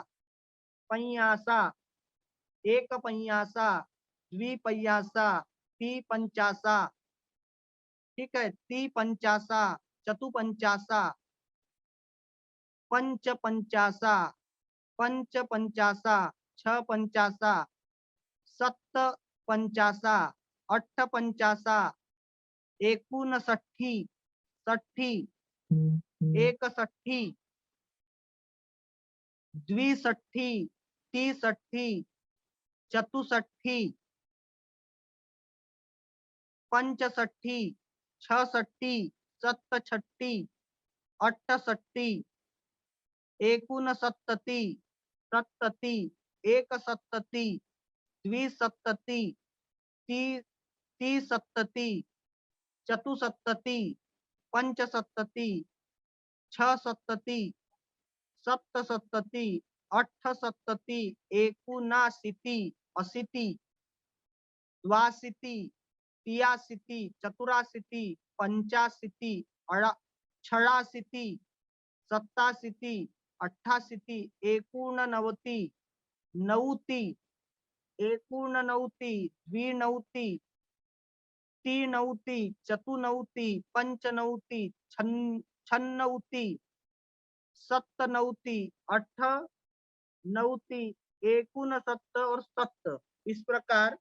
पंचासा, एकपचासा, द्विपचासा, त्रिपंचासा, ठीक है, त्रिपंचासा, चतुपंचासा, पंचपंचासा, पंचपंचासा, छपंचासा, सप्तपंचासा, अठपंचासा, एकोनसठी, 60, 61, 62, 63, 64, 65, 66, 67, 68, 69, 70, 71, द्विसप्तति, 33, 34, पंचसप्तति, 66, सप्तसप्तति, 68, 79, 80, 82, 83, 84, 85, 86, 87, 88, 89, 90, 89, 92, 93, 94, 95, 96, 97, 98, 69 और 70। इस प्रकार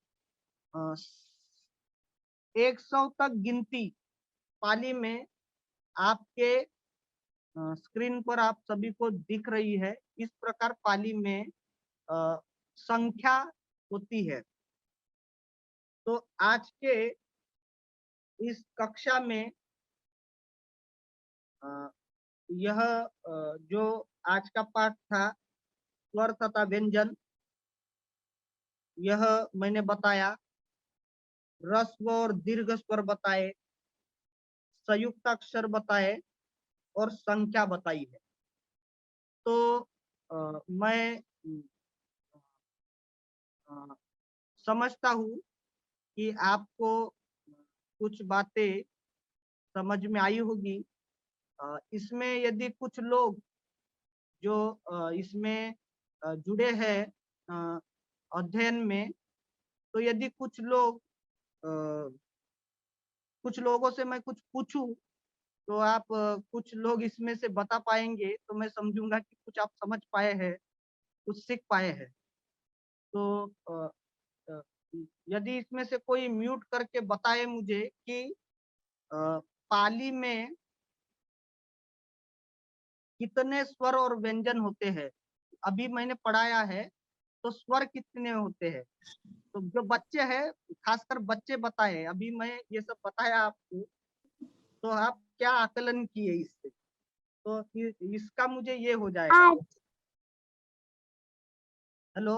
100 तक गिनती पाली में आपके स्क्रीन पर आप सभी को दिख रही है। इस प्रकार पाली में संख्या होती है। तो आज के इस कक्षा में यह जो आज का पाठ था स्वर तथा व्यंजन, यह मैंने बताया। ह्रस्व और दीर्घ स्वर बताए, संयुक्त अक्षर बताए और संख्या बताई है। तो मैं समझता हूँ कि आपको कुछ बातें समझ में आई होगी। इसमें यदि कुछ लोग जो इसमें जुड़े हैं अध्ययन में, तो यदि कुछ लोगों से मैं कुछ पूछूं तो आप कुछ लोग इसमें से बता पाएंगे, तो मैं समझूंगा कि कुछ आप समझ पाए हैं, कुछ सीख पाए हैं। तो अ, यदि इसमें से कोई म्यूट करके बताए मुझे कि पाली में कितने स्वर और व्यंजन होते हैं। अभी मैंने पढ़ाया है तो स्वर कितने होते हैं, तो जो बच्चे हैं, खासकर बच्चे बताए, अभी मैं ये सब बताया आपको, तो आप क्या आकलन किए इससे, तो इसका मुझे ये हो जाएगा। हेलो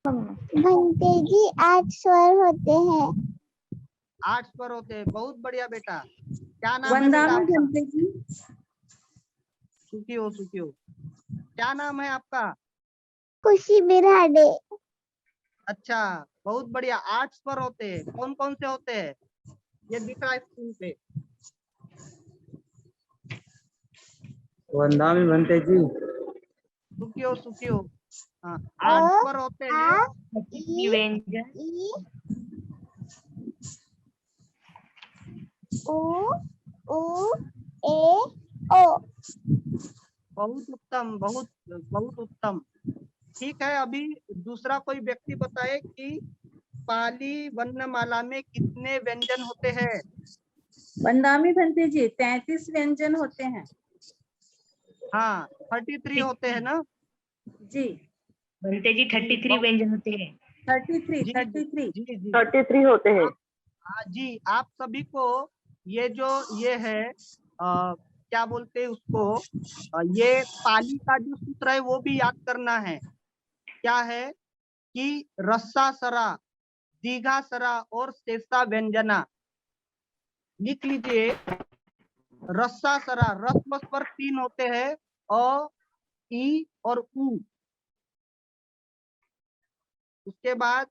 भंते जी 8 स्वर होते हैं। 8 स्वर होते हैं, बहुत बढ़िया बेटा। क्या नाम है बेटा आपका? भंते जी सुखी हो। क्या नाम है आपका? खुशी बिराडे। अच्छा, बहुत बढ़िया। 8 स्वर होते हैं, कौन कौन से होते हैं? ये दिख रहा है स्क्रीन पे। वंदामी भंते जी। सुखी हो। हाँ, 8 स्वर होते हैं। व्यंजन उ उ ए ओ। बहुत उत्तम, बहुत बहुत उत्तम। ठीक है, अभी दूसरा कोई व्यक्ति बताए कि पाली वर्णमाला में कितने व्यंजन होते हैं? वंदामी भंते जी 33 व्यंजन होते हैं। हाँ, 33 होते हैं ना जी भंते जी 33 व्यंजन होते हैं। 33 होते हैं। हाँ जी, आप सभी को ये है क्या बोलते हैं उसको, ये पाली का जो सूत्र है वो भी याद करना है। क्या है कि रस्सा सरा, दीघा सरा और शेषा व्यंजना। लिख लीजिए, रस्सा सरा, रस्व स्वर 3 होते हैं, अ, ई और उ। उसके बाद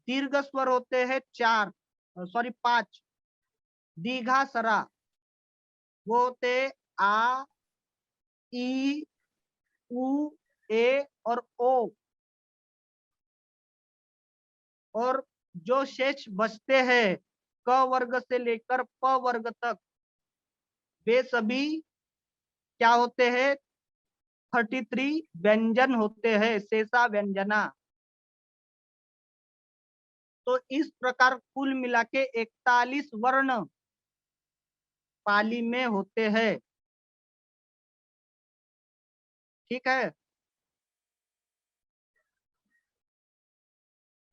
दीर्घ स्वर होते हैं 5। दीघा सरा वो होते आ, ई, उ, ए और ओ। और जो शेष बचते हैं क वर्ग से लेकर प वर्ग तक, वे सभी क्या होते हैं? 33 व्यंजन होते हैं, शेषा व्यंजना। तो इस प्रकार कुल मिला के 41 वर्ण पाली में होते हैं। ठीक है,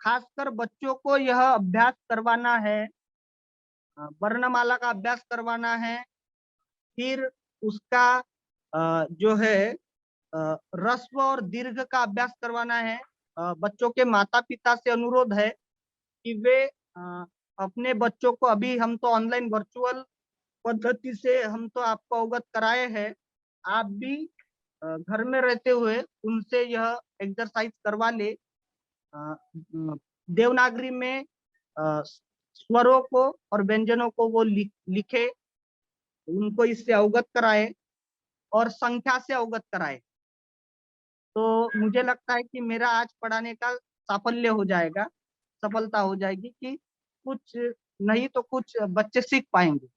खासकर बच्चों को यह अभ्यास करवाना है, वर्णमाला का अभ्यास करवाना है। फिर उसका जो है रस्व और दीर्घ का अभ्यास करवाना है। बच्चों के माता पिता से अनुरोध है कि वे अपने बच्चों को, अभी हम तो ऑनलाइन वर्चुअल पद्धति से हम तो आपको अवगत कराए हैं, आप भी घर में रहते हुए उनसे यह एक्सरसाइज करवा ले। देवनागरी में स्वरों को और व्यंजनों को वो लिखे, उनको इससे अवगत कराए और संख्या से अवगत कराए। तो मुझे लगता है कि मेरा आज पढ़ाने का साफल्य हो जाएगा, सफलता हो जाएगी कि कुछ नहीं तो कुछ बच्चे सीख पाएंगे।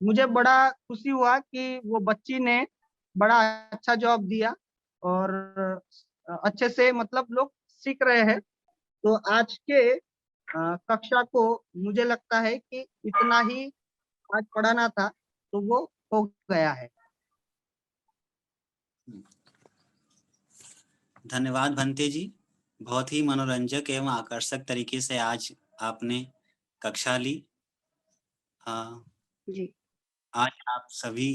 मुझे बड़ा खुशी हुआ कि वो बच्ची ने बड़ा अच्छा जवाब दिया और अच्छे से मतलब लोग सीख रहे हैं। तो आज के कक्षा को मुझे लगता है कि इतना ही आज पढ़ाना था, तो वो हो गया है। धन्यवाद भंते जी, बहुत ही मनोरंजक एवं आकर्षक तरीके से आज आपने कक्षा ली। जी आज आप सभी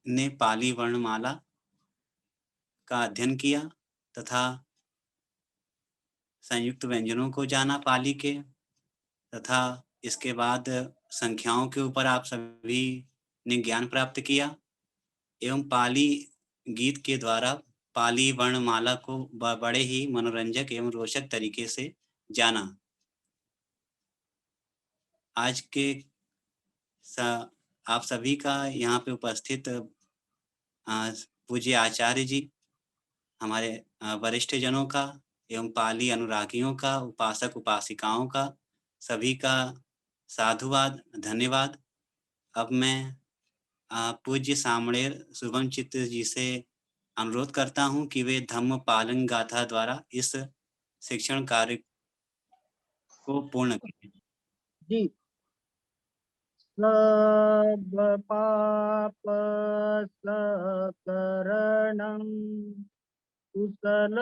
ने पाली वर्णमाला का अध्ययन किया तथा संयुक्त व्यंजनों को जाना पाली के, तथा इसके बाद संख्याओं के ऊपर आप सभी ने ज्ञान प्राप्त किया एवं पाली गीत के द्वारा पाली वर्णमाला को बड़े ही मनोरंजक एवं रोचक तरीके से जाना। आज के आप सभी का यहाँ पे उपस्थित पूज्य आचार्य जी, हमारे वरिष्ठ जनों का एवं पाली अनुरागियों का, उपासक उपासिकाओं का, सभी का साधुवाद, धन्यवाद। अब मैं पूज्य सामणेर शुभम चित्त जी से अनुरोध करता हूं कि वे धम्म पालन गाथा द्वारा इस शिक्षण कार्य को पूर्ण करें। जी। सब पाप सकरणं कुशल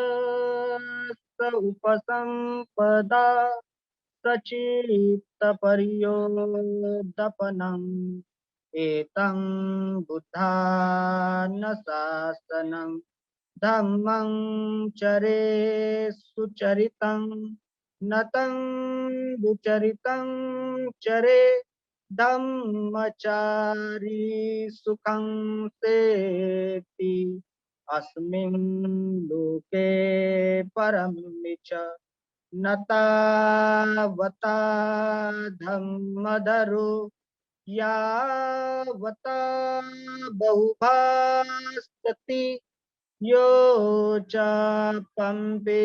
उपसंपदा सचित्त पर्योदपनम् एतं बुद्धान शासनं धम्मं चरे सुचरितं नतं दुचरितं चरे धम्मचारी सुखं सेति अस्मिन् लोके परमिच न तावता धम्मधरो यावता बहुभास्ति यो च पंपे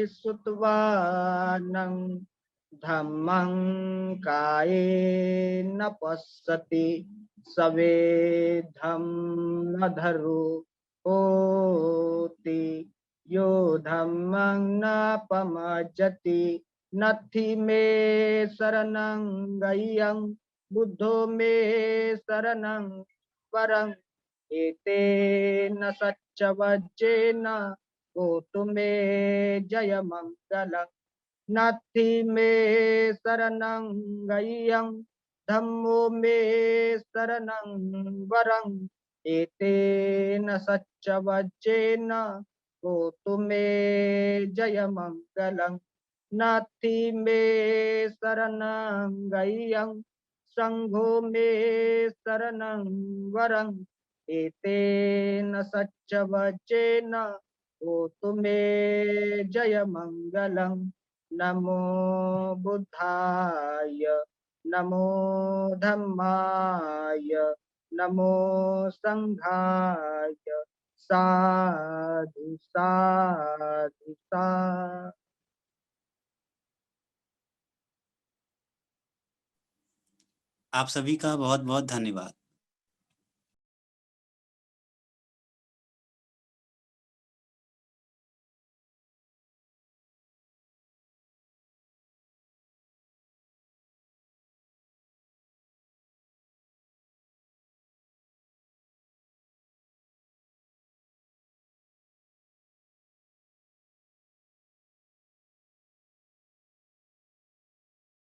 सुतवानं धम्मं कायेन पश्यति सवे धम्मधरो होति यो धम्मं न पमज्जति नत्थि मे शरणं गय्यं बुद्धो मे शरणं परं एतेन सच्चवज्जेन होतु मे जयमङ्गलं नत्थि मे शरणं गय्यं धम्मो मे शरणं वरं एतेन सच्चवज्जेन होतु मे जयमङ्गलं नत्थि मे शरणं गय्यं संघो मे शरणं वरं एतेन सच्चवज्जेन होतु मे जयमङ्गलं नमो बुद्धाय नमो धम्माय नमो संघाय साधु साधु साधु। आप सभी का बहुत बहुत धन्यवाद।